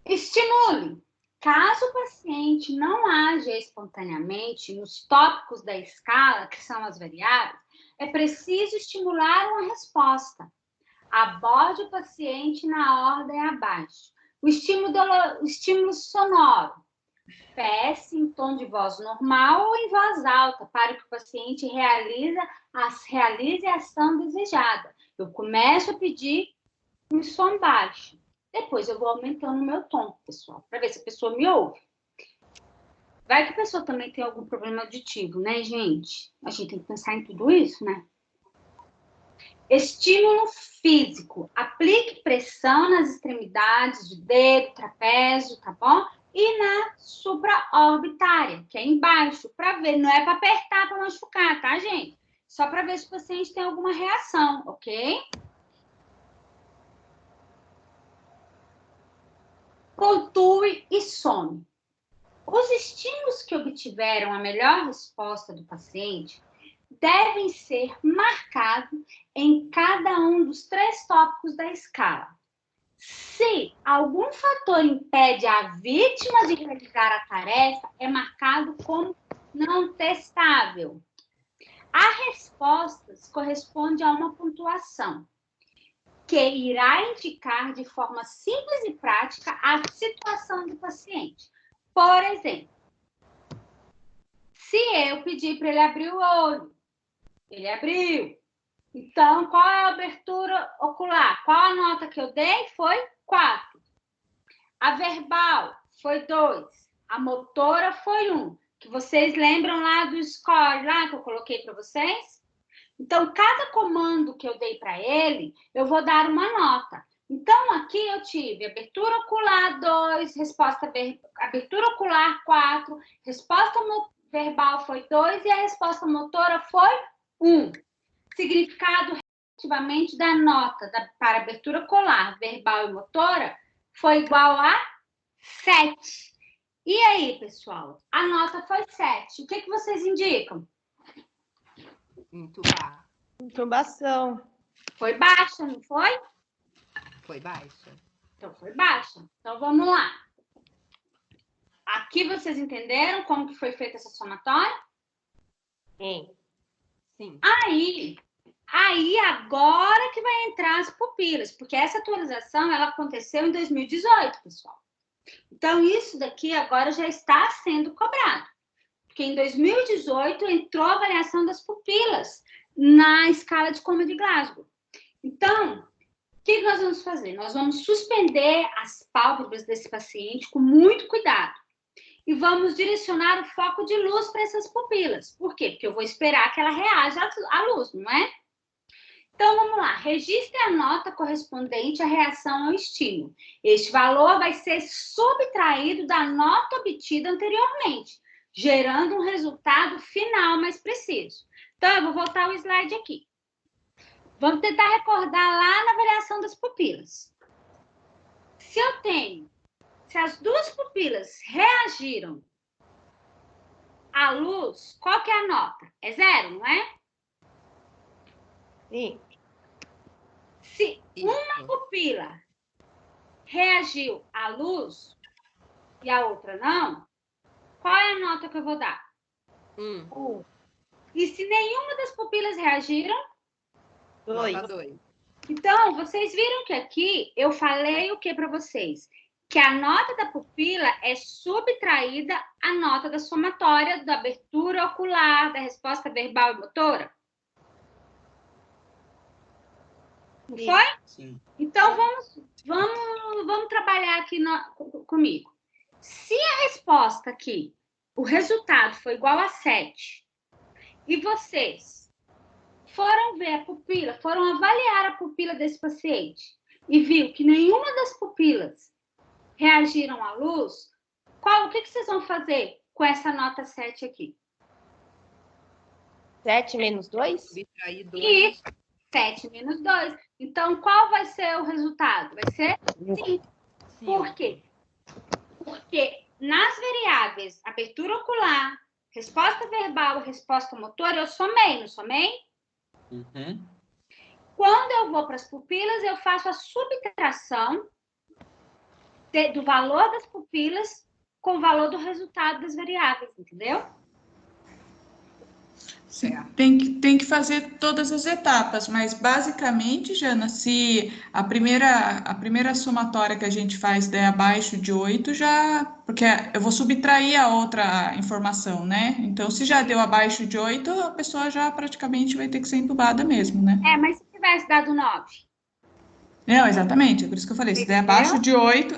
Estimule. Caso o paciente não haja espontaneamente nos tópicos da escala, que são as variáveis, é preciso estimular uma resposta. Aborde o paciente na ordem abaixo. O estímulo sonoro. Peça em tom de voz normal ou em voz alta, para que o paciente realize a ação desejada. Eu começo a pedir em som baixo. Depois eu vou aumentando o meu tom, pessoal, para ver se a pessoa me ouve. Vai que a pessoa também tem algum problema auditivo, né, gente? A gente tem que pensar em tudo isso, né? Estímulo físico. Aplique pressão nas extremidades de dedo, trapézio, tá bom? E na supraorbitária, que é embaixo, para ver. Não é para apertar, para machucar, tá, gente? Só para ver se o paciente tem alguma reação, ok? Pontue e some. Os estímulos que obtiveram a melhor resposta do paciente devem ser marcados em cada um dos 3 tópicos da escala. Se algum fator impede a vítima de realizar a tarefa, é marcado como não testável. A resposta corresponde a uma pontuação que irá indicar de forma simples e prática a situação do paciente. Por exemplo, se eu pedir para ele abrir o olho, ele abriu. Então, qual é a abertura ocular? Qual a nota que eu dei? Foi 4. A verbal foi 2. A motora foi 1. Que vocês lembram lá do score lá que eu coloquei para vocês? Então, cada comando que eu dei para ele, eu vou dar uma nota. Então, aqui eu tive abertura ocular 2, abertura ocular 4, resposta verbal foi 2 e a resposta motora foi 1. Significado relativamente da nota para abertura ocular, verbal e motora foi igual a 7. E aí, pessoal? A nota foi 7. O que vocês indicam? Intubar. Intubação. Foi baixa, não foi? Foi baixa. Então, foi baixa. Então, vamos lá. Aqui vocês entenderam como que foi feita essa somatória? Sim. Sim. Aí agora que vai entrar as pupilas, porque essa atualização ela aconteceu em 2018, pessoal. Então, isso daqui agora já está sendo cobrado. Porque em 2018 entrou a avaliação das pupilas na escala de Coma de Glasgow. Então, o que nós vamos fazer? Nós vamos suspender as pálpebras desse paciente com muito cuidado. E vamos direcionar o foco de luz para essas pupilas. Por quê? Porque eu vou esperar que ela reaja à luz, não é? Então, vamos lá. Registre a nota correspondente à reação ao estímulo. Este valor vai ser subtraído da nota obtida anteriormente, gerando um resultado final mais preciso. Então, eu vou voltar o slide aqui. Vamos tentar recordar lá na avaliação das pupilas. Se as duas pupilas reagiram à luz, qual que é a nota? É 0, não é? Sim. Se uma pupila reagiu à luz e a outra não, qual é a nota que eu vou dar? 1. E se nenhuma das pupilas reagiram? 2. Nota 2. Então, vocês viram que aqui eu falei o que para vocês? Que a nota da pupila é subtraída à nota da somatória, da abertura ocular, da resposta verbal e motora? Não foi? Sim. Então, vamos trabalhar aqui comigo. Se a resposta aqui, o resultado foi igual a 7, e vocês foram ver a pupila, foram avaliar a pupila desse paciente, e viu que nenhuma das pupilas reagiram à luz, o que vocês vão fazer com essa nota 7 aqui? 7 menos 2? Subtrair 2. Isso, 7 menos 2. Então, qual vai ser o resultado? Vai ser 5. Por quê? Porque nas variáveis abertura ocular, resposta verbal e resposta motora, eu somei, não somei? Uhum. Quando eu vou para as pupilas, eu faço a subtração do valor das pupilas com o valor do resultado das variáveis, entendeu? Tem que fazer todas as etapas, mas basicamente, Jana, se a primeira somatória que a gente faz der abaixo de 8, porque eu vou subtrair a outra informação, né? Então, se já deu abaixo de 8, a pessoa já praticamente vai ter que ser entubada mesmo, né? Mas se tivesse dado 9? Não, exatamente, é por isso que eu falei, se der abaixo de 8,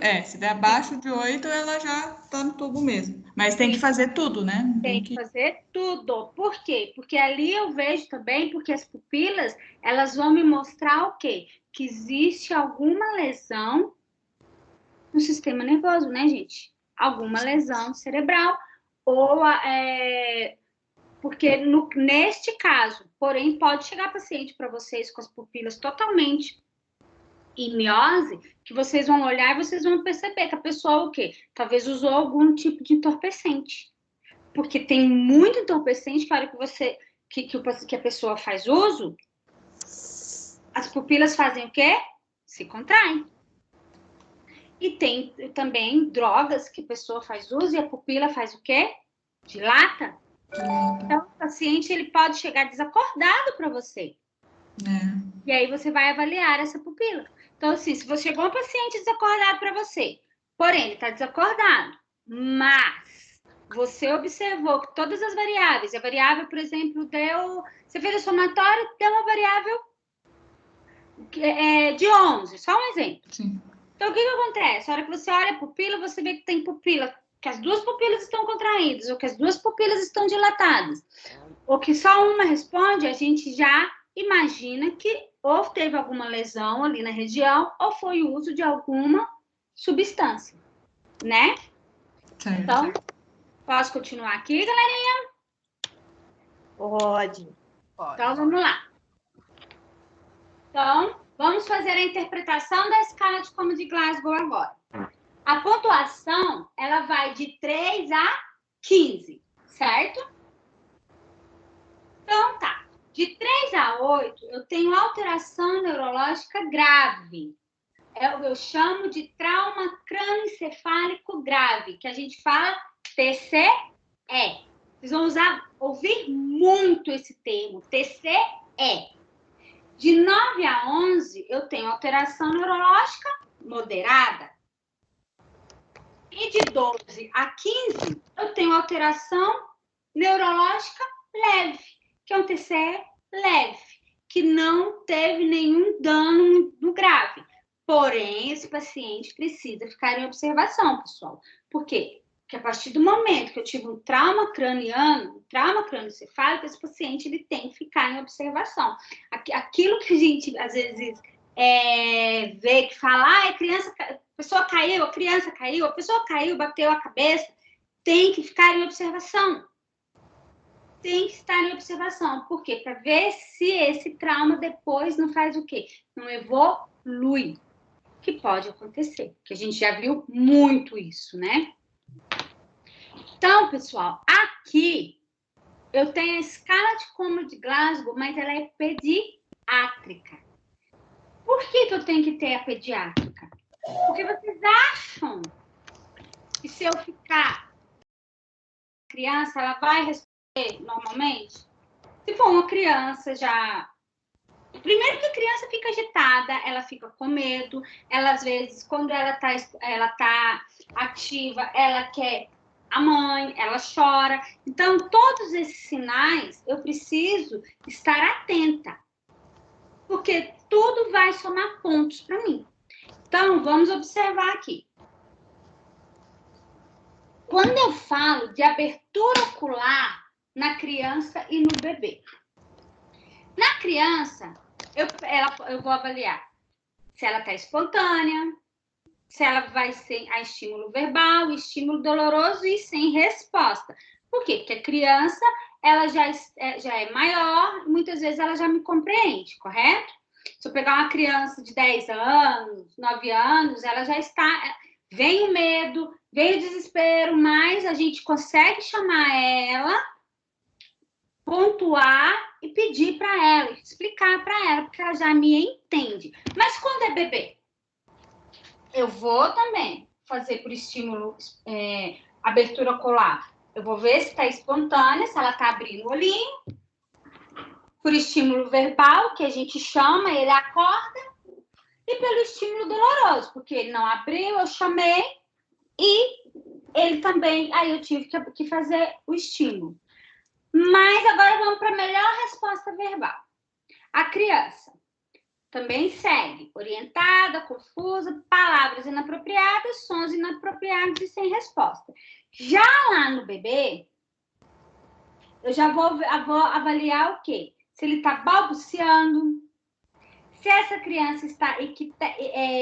ela já tá no tubo mesmo. Mas tem que fazer tudo, né? Tem que fazer tudo. Por quê? Porque ali eu vejo também, porque as pupilas, elas vão me mostrar o quê? Que existe alguma lesão no sistema nervoso, né, gente? Alguma lesão cerebral. Ou, porque neste caso, porém, pode chegar paciente para vocês com as pupilas totalmente em miose, que vocês vão olhar e vocês vão perceber que a pessoa o quê? Talvez usou algum tipo de entorpecente. Porque tem muito entorpecente que a hora que a pessoa faz uso, as pupilas fazem o quê? Se contraem. E tem também drogas que a pessoa faz uso e a pupila faz o quê? Dilata. Então, o paciente ele pode chegar desacordado para você. E aí você vai avaliar essa pupila. Então, assim, se você chegou um paciente desacordado para você, porém, ele está desacordado, mas você observou que todas as variáveis, a variável, por exemplo, você fez a somatória, deu uma variável de 11, só um exemplo. Sim. Então, o que acontece? A hora que você olha a pupila, você vê que tem pupila, que as duas pupilas estão contraídas, ou que as duas pupilas estão dilatadas, ou que só uma responde, a gente já imagina que ou teve alguma lesão ali na região, ou foi o uso de alguma substância, né? Certo. Então, posso continuar aqui, galerinha? Pode. Então, vamos lá. Então, vamos fazer a interpretação da escala de Como de Glasgow agora. A pontuação, ela vai de 3 a 15, certo? Então, tá. De 3 a 8, eu tenho alteração neurológica grave. Eu chamo de trauma crânioencefálico grave, que a gente fala TCE. Vocês vão ouvir muito esse termo, TCE. De 9 a 11, eu tenho alteração neurológica moderada. E de 12 a 15, eu tenho alteração neurológica leve, que é um TCE leve, que não teve nenhum dano muito grave. Porém, esse paciente precisa ficar em observação, pessoal. Por quê? Porque a partir do momento que eu tive um trauma craniano, um trauma crânioencefálico, esse paciente ele tem que ficar em observação. Aquilo que a gente, às vezes, vê que fala, a pessoa caiu, a criança caiu, a pessoa caiu, bateu a cabeça, tem que ficar em observação. Tem que estar em observação. Por quê? Para ver se esse trauma depois não faz o quê? Não evolui. Que pode acontecer, que a gente já viu muito isso, né? Então, pessoal, aqui eu tenho a escala de Como de Glasgow, mas ela é pediátrica. Por que eu tenho que ter a pediátrica? Porque vocês acham que se eu ficar criança, ela vai responder normalmente? Se for uma criança já... Primeiro que a criança fica agitada, ela fica com medo, ela às vezes, quando ela tá ativa, ela quer a mãe, ela chora. Então, todos esses sinais, eu preciso estar atenta, porque tudo vai somar pontos para mim. Então, vamos observar aqui. Quando eu falo de abertura ocular na criança e no bebê, na criança, eu vou avaliar se ela está espontânea, se ela vai ser a estímulo verbal, estímulo doloroso e sem resposta. Por quê? Porque a criança, ela já é maior, muitas vezes ela já me compreende, correto? Se eu pegar uma criança de 10 anos, 9 anos, ela já está... Vem o medo, vem o desespero, mas a gente consegue chamar ela, pontuar e pedir para ela, explicar para ela, porque ela já me entende. Mas quando é bebê, eu vou também fazer por estímulo, abertura ocular. Eu vou ver se está espontânea, se ela está abrindo o olhinho. Por estímulo verbal, que a gente chama, ele acorda. E pelo estímulo doloroso, porque ele não abriu, eu chamei. E ele também, aí eu tive que fazer o estímulo. Mas agora vamos para a melhor resposta verbal. A criança também segue orientada, confusa, palavras inapropriadas, sons inapropriados e sem resposta. Já lá no bebê, eu já vou avaliar o quê? Se ele está balbuciando, se essa criança está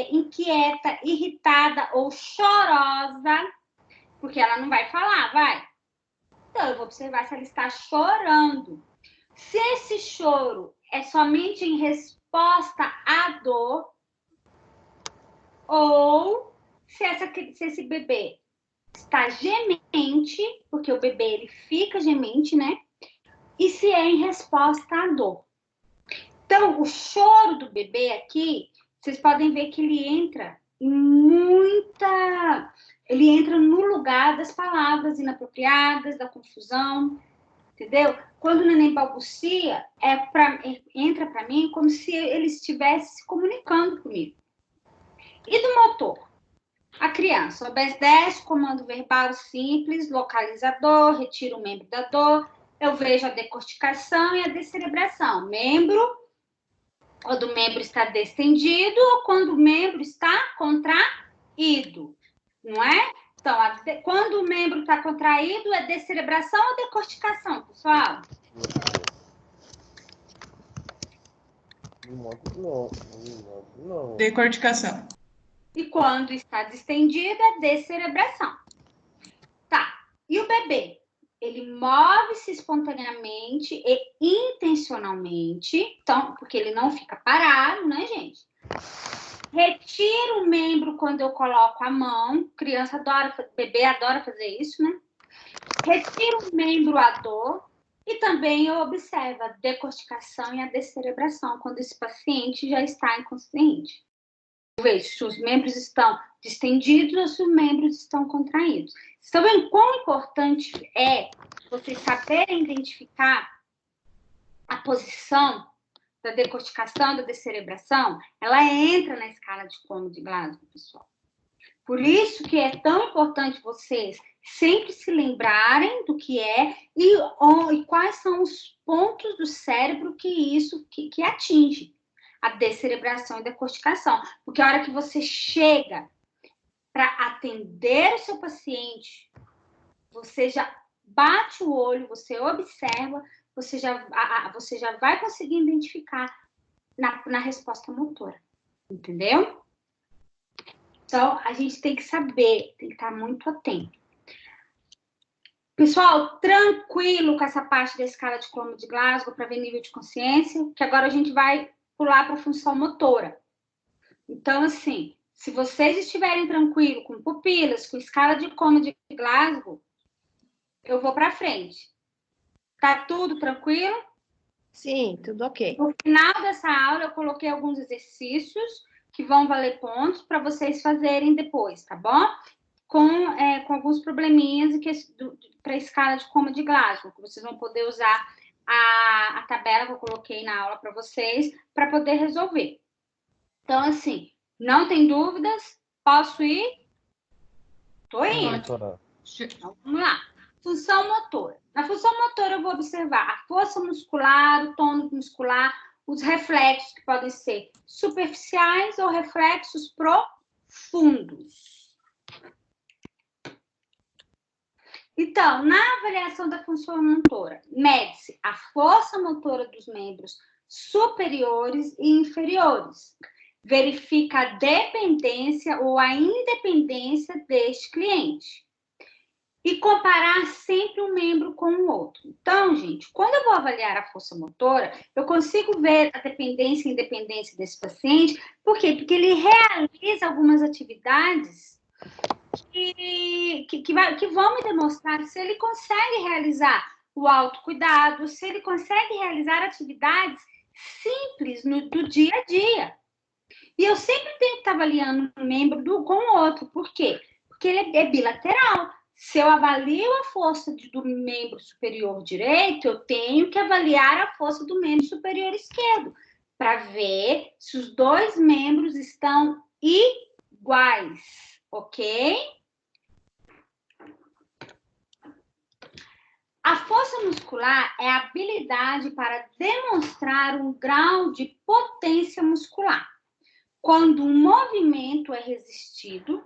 inquieta, irritada ou chorosa, porque ela não vai falar, vai? Então, eu vou observar se ela está chorando. Se esse choro é somente em resposta à dor, ou se esse bebê está gemente, porque o bebê ele fica gemente, né? E se é em resposta à dor. Então, o choro do bebê aqui, vocês podem ver que ele entra ele entra no lugar das palavras inapropriadas, da confusão. entendeu? Quando o neném balbucia, entra para mim como se ele estivesse se comunicando comigo. E do motor? A criança obedece comando verbal simples, localizador, retira o membro da dor. Eu vejo a decorticação e a descerebração. Quando o membro está distendido ou quando o membro está contraído, não é? Então, quando o membro está contraído, é descerebração ou decorticação, pessoal? Não. Decorticação. E quando está distendido, é descerebração. Tá. E o bebê? Ele move-se espontaneamente e intencionalmente, então, porque ele não fica parado, né, gente? Retira o membro quando eu coloco a mão. Criança adora, bebê adora fazer isso, né? Retira o membro à dor. E também eu observo a decorticação e a descerebração, quando esse paciente já está inconsciente. Eu vejo se os membros estão distendidos ou se os membros estão contraídos. Vocês estão vendo quão importante é vocês saberem identificar a posição da decorticação, da descerebração? Ela entra na escala de Como de Glasgow, pessoal. Por isso que é tão importante vocês sempre se lembrarem do que é e quais são os pontos do cérebro que isso que atinge. A descerebração e decorticação. Porque a hora que você chega para atender o seu paciente, você já bate o olho, você observa, você já vai conseguir identificar na resposta motora. Entendeu? Então, a gente tem que saber, tem que estar muito atento. Pessoal, tranquilo com essa parte da escala de Como de Glasgow para ver nível de consciência, que agora a gente vai pular para a função motora. Então, assim, se vocês estiverem tranquilos com pupilas, com escala de Como de Glasgow, eu vou para frente. Tá tudo tranquilo? Sim, tudo ok. No final dessa aula, eu coloquei alguns exercícios que vão valer pontos para vocês fazerem depois, tá bom? Com alguns probleminhas para a escala de Como de Glasgow, que vocês vão poder usar a tabela que eu coloquei na aula para vocês, para poder resolver. Então, assim, não tem dúvidas? Posso ir? Tô indo. Então, vamos lá. Função motora. Na função motora, eu vou observar a força muscular, o tônus muscular, os reflexos, que podem ser superficiais ou reflexos profundos. Então, na avaliação da função motora, mede-se a força motora dos membros superiores e inferiores. Verifica a dependência ou a independência deste cliente. E comparar sempre um membro com o outro. Então, gente, quando eu vou avaliar a força motora, eu consigo ver a dependência e independência desse paciente. Por quê? Porque ele realiza algumas atividades que vão me demonstrar se ele consegue realizar o autocuidado, se ele consegue realizar atividades simples do dia a dia. E eu sempre tenho que estar avaliando um membro com o outro. Por quê? Porque ele é bilateral. Se eu avalio a força do membro superior direito, eu tenho que avaliar a força do membro superior esquerdo, para ver se os dois membros estão iguais, ok? A força muscular é a habilidade para demonstrar um grau de potência muscular, quando um movimento é resistido,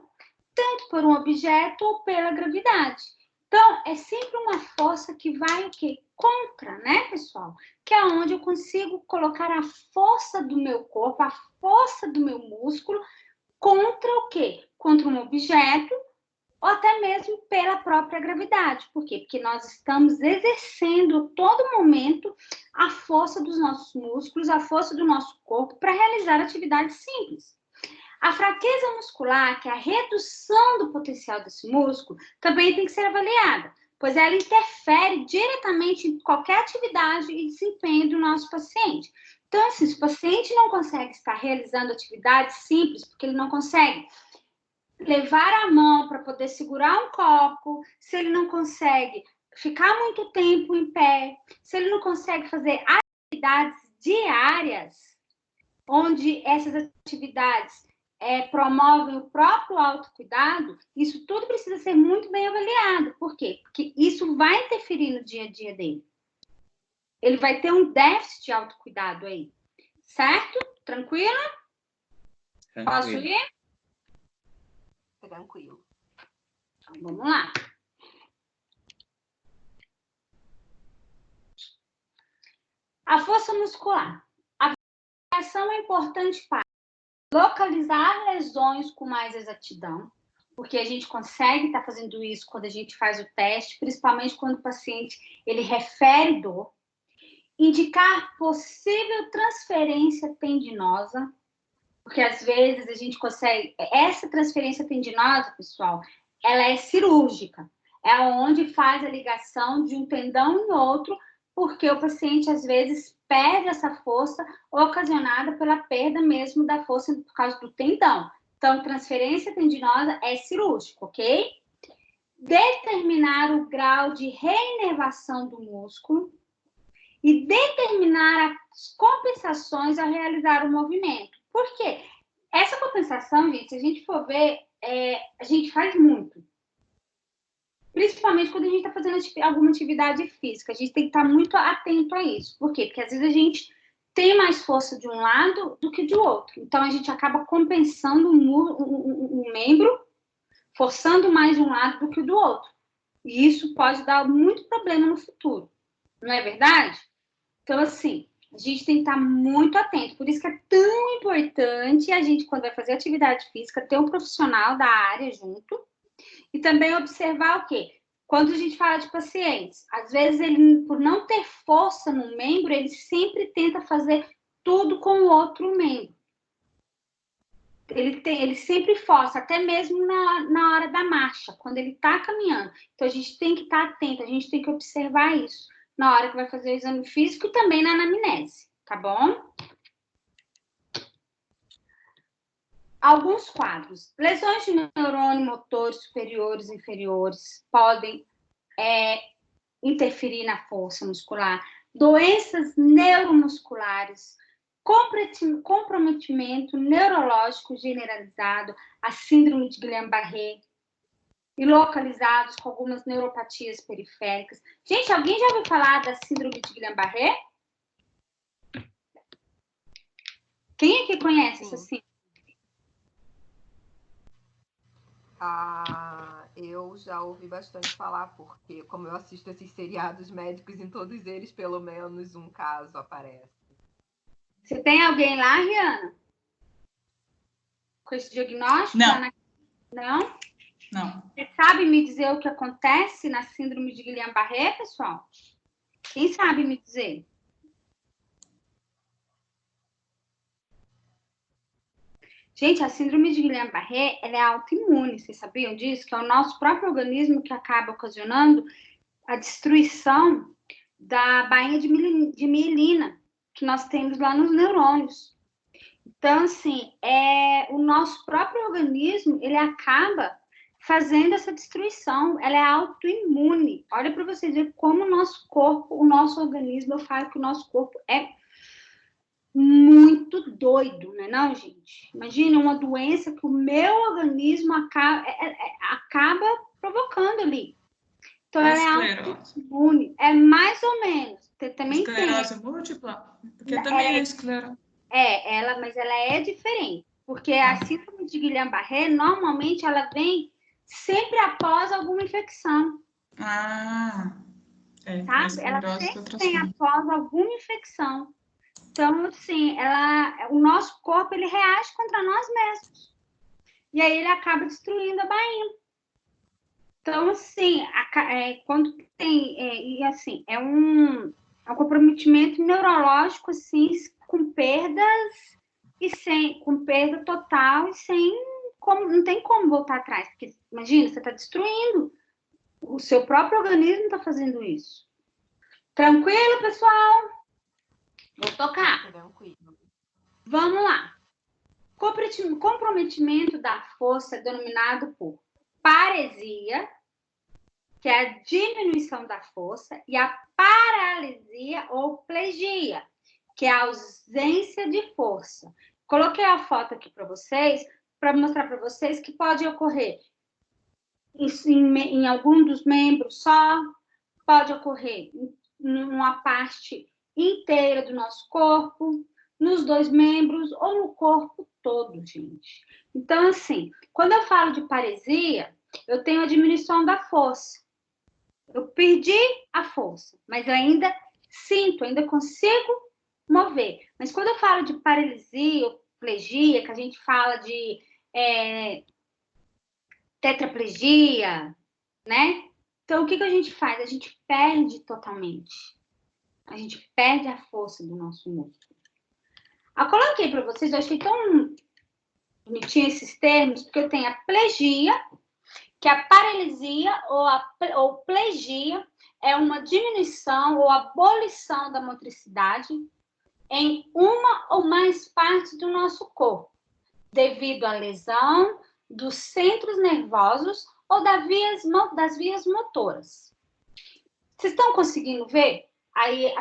tanto por um objeto ou pela gravidade. Então, é sempre uma força que vai o quê? Contra, né, pessoal? Que é onde eu consigo colocar a força do meu corpo, a força do meu músculo contra o quê? Contra um objeto ou até mesmo pela própria gravidade. Por quê? Porque nós estamos exercendo a todo momento a força dos nossos músculos, a força do nosso corpo para realizar atividades simples. A fraqueza muscular, que é a redução do potencial desse músculo, também tem que ser avaliada, pois ela interfere diretamente em qualquer atividade e desempenho do nosso paciente. Então, assim, se o paciente não consegue estar realizando atividades simples, porque ele não consegue levar a mão para poder segurar um copo, se ele não consegue ficar muito tempo em pé, se ele não consegue fazer atividades diárias, onde essas atividades promovem o próprio autocuidado, isso tudo precisa ser muito bem avaliado. Por quê? Porque isso vai interferir no dia a dia dele. Ele vai ter um déficit de autocuidado aí. Certo? Tranquilo? Posso ir? Tranquilo. Então, vamos lá. A força muscular. A avaliação é importante para localizar lesões com mais exatidão, porque a gente consegue estar fazendo isso quando a gente faz o teste, principalmente quando o paciente ele refere dor. Indicar possível transferência tendinosa, porque às vezes a gente consegue... Essa transferência tendinosa, pessoal, ela é cirúrgica. É onde faz a ligação de um tendão em outro, porque o paciente, às vezes, perde essa força ocasionada pela perda mesmo da força por causa do tendão. Então, transferência tendinosa é cirúrgica, ok? Determinar o grau de reinervação do músculo e determinar as compensações ao realizar o movimento. Por quê? Essa compensação, gente, se a gente for ver, a gente faz muito. Principalmente quando a gente está fazendo alguma atividade física. A gente tem que estar muito atento a isso. Por quê? Porque às vezes a gente tem mais força de um lado do que de outro. Então, a gente acaba compensando um membro, forçando mais de um lado do que do outro. E isso pode dar muito problema no futuro. Não é verdade? Então, assim, a gente tem que estar muito atento. Por isso que é tão importante a gente, quando vai fazer atividade física, ter um profissional da área junto. E também observar o quê? Quando a gente fala de pacientes, às vezes ele, por não ter força no membro, ele sempre tenta fazer tudo com o outro membro. Ele sempre força, até mesmo na hora da marcha, quando ele está caminhando. Então, a gente tem que estar atento, a gente tem que observar isso na hora que vai fazer o exame físico e também na anamnese, tá bom? Alguns quadros. Lesões de neurônio motores superiores e inferiores podem interferir na força muscular. Doenças neuromusculares, comprometimento neurológico generalizado, a síndrome de Guillain-Barré, e localizados com algumas neuropatias periféricas. Gente, alguém já ouviu falar da síndrome de Guillain-Barré? Quem aqui conhece essa síndrome? Eu já ouvi bastante falar, porque como eu assisto esses seriados médicos, em todos eles, pelo menos um caso aparece. Você tem alguém lá, Riana? Com esse diagnóstico? Não. Não? Não. Você sabe me dizer o que acontece na síndrome de Guillain-Barré, pessoal? Quem sabe me dizer? Gente, a síndrome de Guillain-Barré, ela é autoimune, vocês sabiam disso? Que é o nosso próprio organismo que acaba ocasionando a destruição da bainha de mielina que nós temos lá nos neurônios. Então, assim, o nosso próprio organismo, ele acaba fazendo essa destruição, ela é autoimune. Olha para vocês verem como o nosso corpo, o nosso organismo, eu falo que o nosso corpo é muito doido, né, não, gente? Imagina uma doença que o meu organismo acaba provocando ali. Então, ela é autoimune. É mais ou menos. Também esclerose múltipla? Porque também é esclerose. Mas ela é diferente. Porque a síndrome de Guillain-Barré, normalmente, ela vem sempre após alguma infecção. Sabe? Ela sempre vem após alguma infecção. Então, assim, o nosso corpo, ele reage contra nós mesmos. E aí ele acaba destruindo a bainha. Então, assim, quando tem... é um comprometimento neurológico, assim, com perdas com perda total e não tem como voltar atrás. Porque, imagina, você está destruindo. O seu próprio organismo está fazendo isso. Tranquilo, pessoal? Vou tocar. Tranquilo. Vamos lá. Comprometimento da força é denominado por paresia, que é a diminuição da força, e a paralisia ou plegia, que é a ausência de força. Coloquei a foto aqui para vocês, para mostrar para vocês que pode ocorrer em algum dos membros só, pode ocorrer em uma parte inteira do nosso corpo, nos 2 membros ou no corpo todo, gente. Então, assim, quando eu falo de paresia, eu tenho a diminuição da força. Eu perdi a força, mas eu ainda sinto, ainda consigo mover. Mas quando eu falo de paralisia ou plegia, que a gente fala de tetraplegia, né? Então, o que a gente faz? A gente perde totalmente. A gente perde a força do nosso músculo. Eu coloquei para vocês, eu achei tão bonitinho esses termos, porque eu tenho a plegia, que a paralisia ou plegia é uma diminuição ou abolição da motricidade em uma ou mais partes do nosso corpo, devido à lesão dos centros nervosos ou das vias motoras. Vocês estão conseguindo ver? Aí,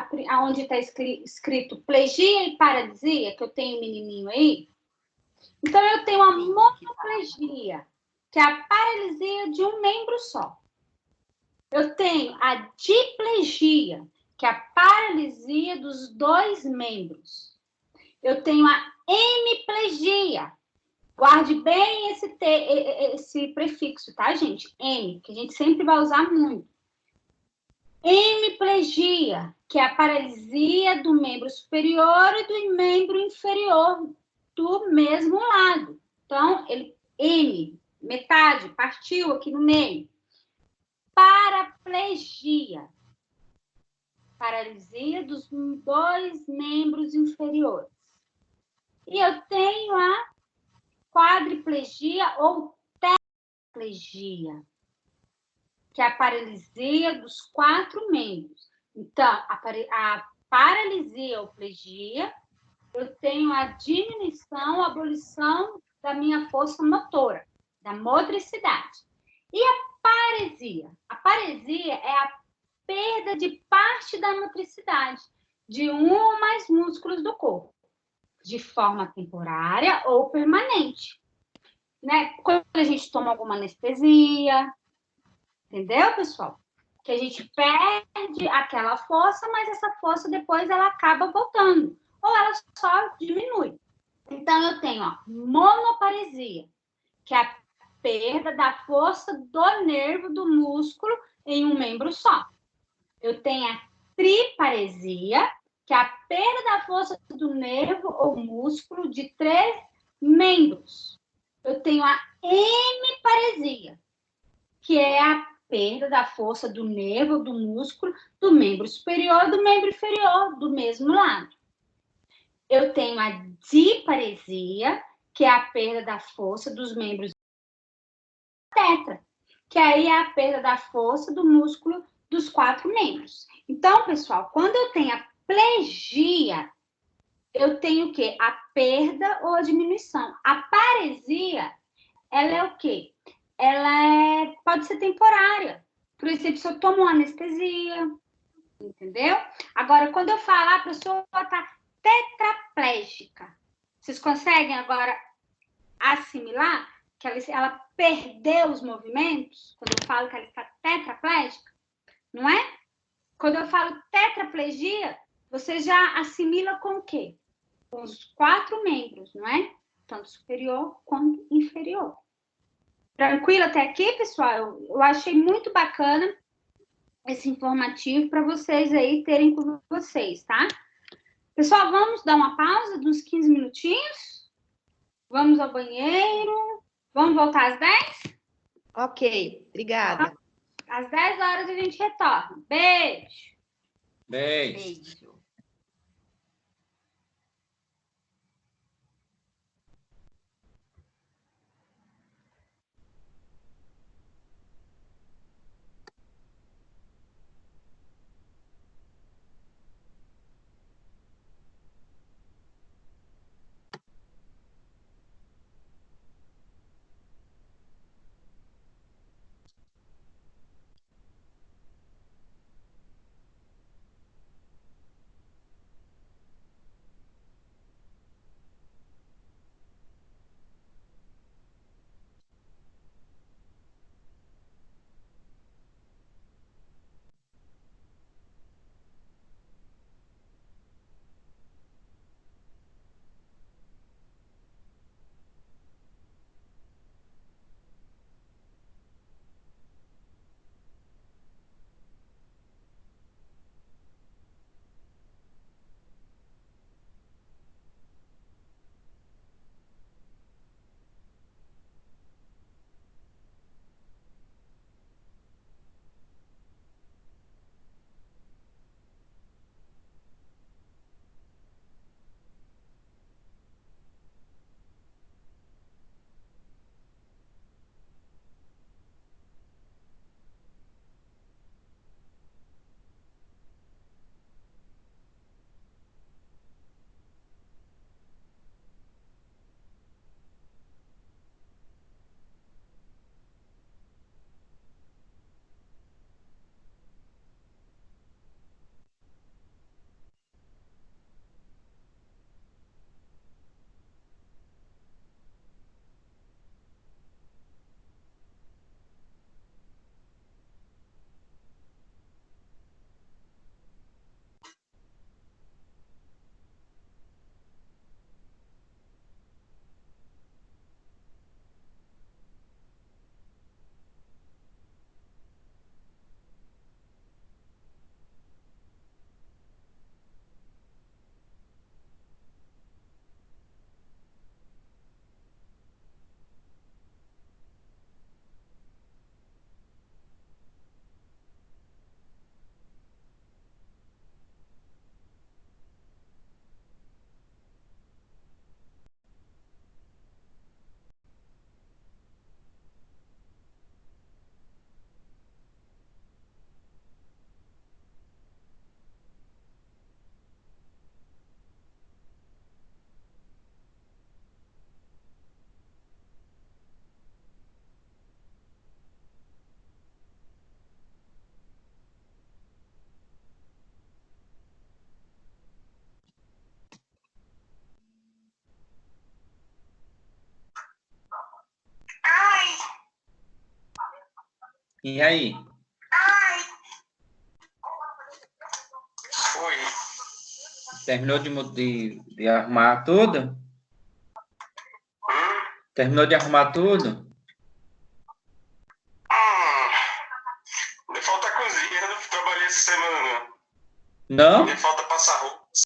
onde está escrito plegia e paralisia, que eu tenho um menininho aí. Então, eu tenho a monoplegia, que é a paralisia de um membro só. Eu tenho a diplegia, que é a paralisia dos 2 membros. Eu tenho a hemiplegia. Guarde bem esse prefixo, tá, gente? M, que a gente sempre vai usar muito. Hemiplegia, que é a paralisia do membro superior e do membro inferior do mesmo lado. Então, M, metade, partiu aqui no meio. Paraplegia, paralisia dos 2 membros inferiores. E eu tenho a quadriplegia ou tetraplegia, que é a paralisia dos 4 membros. Então, a paralisia ou plegia, eu tenho a diminuição, a abolição da minha força motora, da motricidade. E a paresia? A paresia é a perda de parte da motricidade de um ou mais músculos do corpo, de forma temporária ou permanente. Né? Quando a gente toma alguma anestesia, entendeu, pessoal? Que a gente perde aquela força, mas essa força depois ela acaba voltando, ou ela só diminui. Então, eu tenho monoparesia, que é a perda da força do nervo do músculo em um membro só. Eu tenho a triparesia, que é a perda da força do nervo ou músculo de 3 membros. Eu tenho a hemiparesia, que é a perda da força do nervo, do músculo, do membro superior e do membro inferior, do mesmo lado. Eu tenho a diparesia, que é a perda da força dos membros tetra, que aí é a perda da força do músculo dos 4 membros. Então, pessoal, quando eu tenho a plegia, eu tenho o quê? A perda ou a diminuição. A paresia, ela é o quê? Ela pode ser temporária. Por exemplo, se eu tomo uma anestesia, entendeu? Agora, quando eu falo, a pessoa está tetraplégica, vocês conseguem agora assimilar que ela perdeu os movimentos? Quando eu falo que ela está tetraplégica, não é? Quando eu falo tetraplegia, você já assimila com o quê? Com os 4 membros, não é? Tanto superior quanto inferior. Tranquilo até aqui, pessoal? Eu achei muito bacana esse informativo para vocês aí terem com vocês, tá? Pessoal, vamos dar uma pausa de uns 15 minutinhos? Vamos ao banheiro? Vamos voltar às 10? Ok, obrigada. Às 10 horas a gente retorna. Beijo! Beijo. Beijo. E aí? Oi. Terminou de arrumar tudo? Terminou de arrumar tudo? Ainda falta a cozinha, não trabalhei essa semana, não. Não? Ainda falta passar roupa.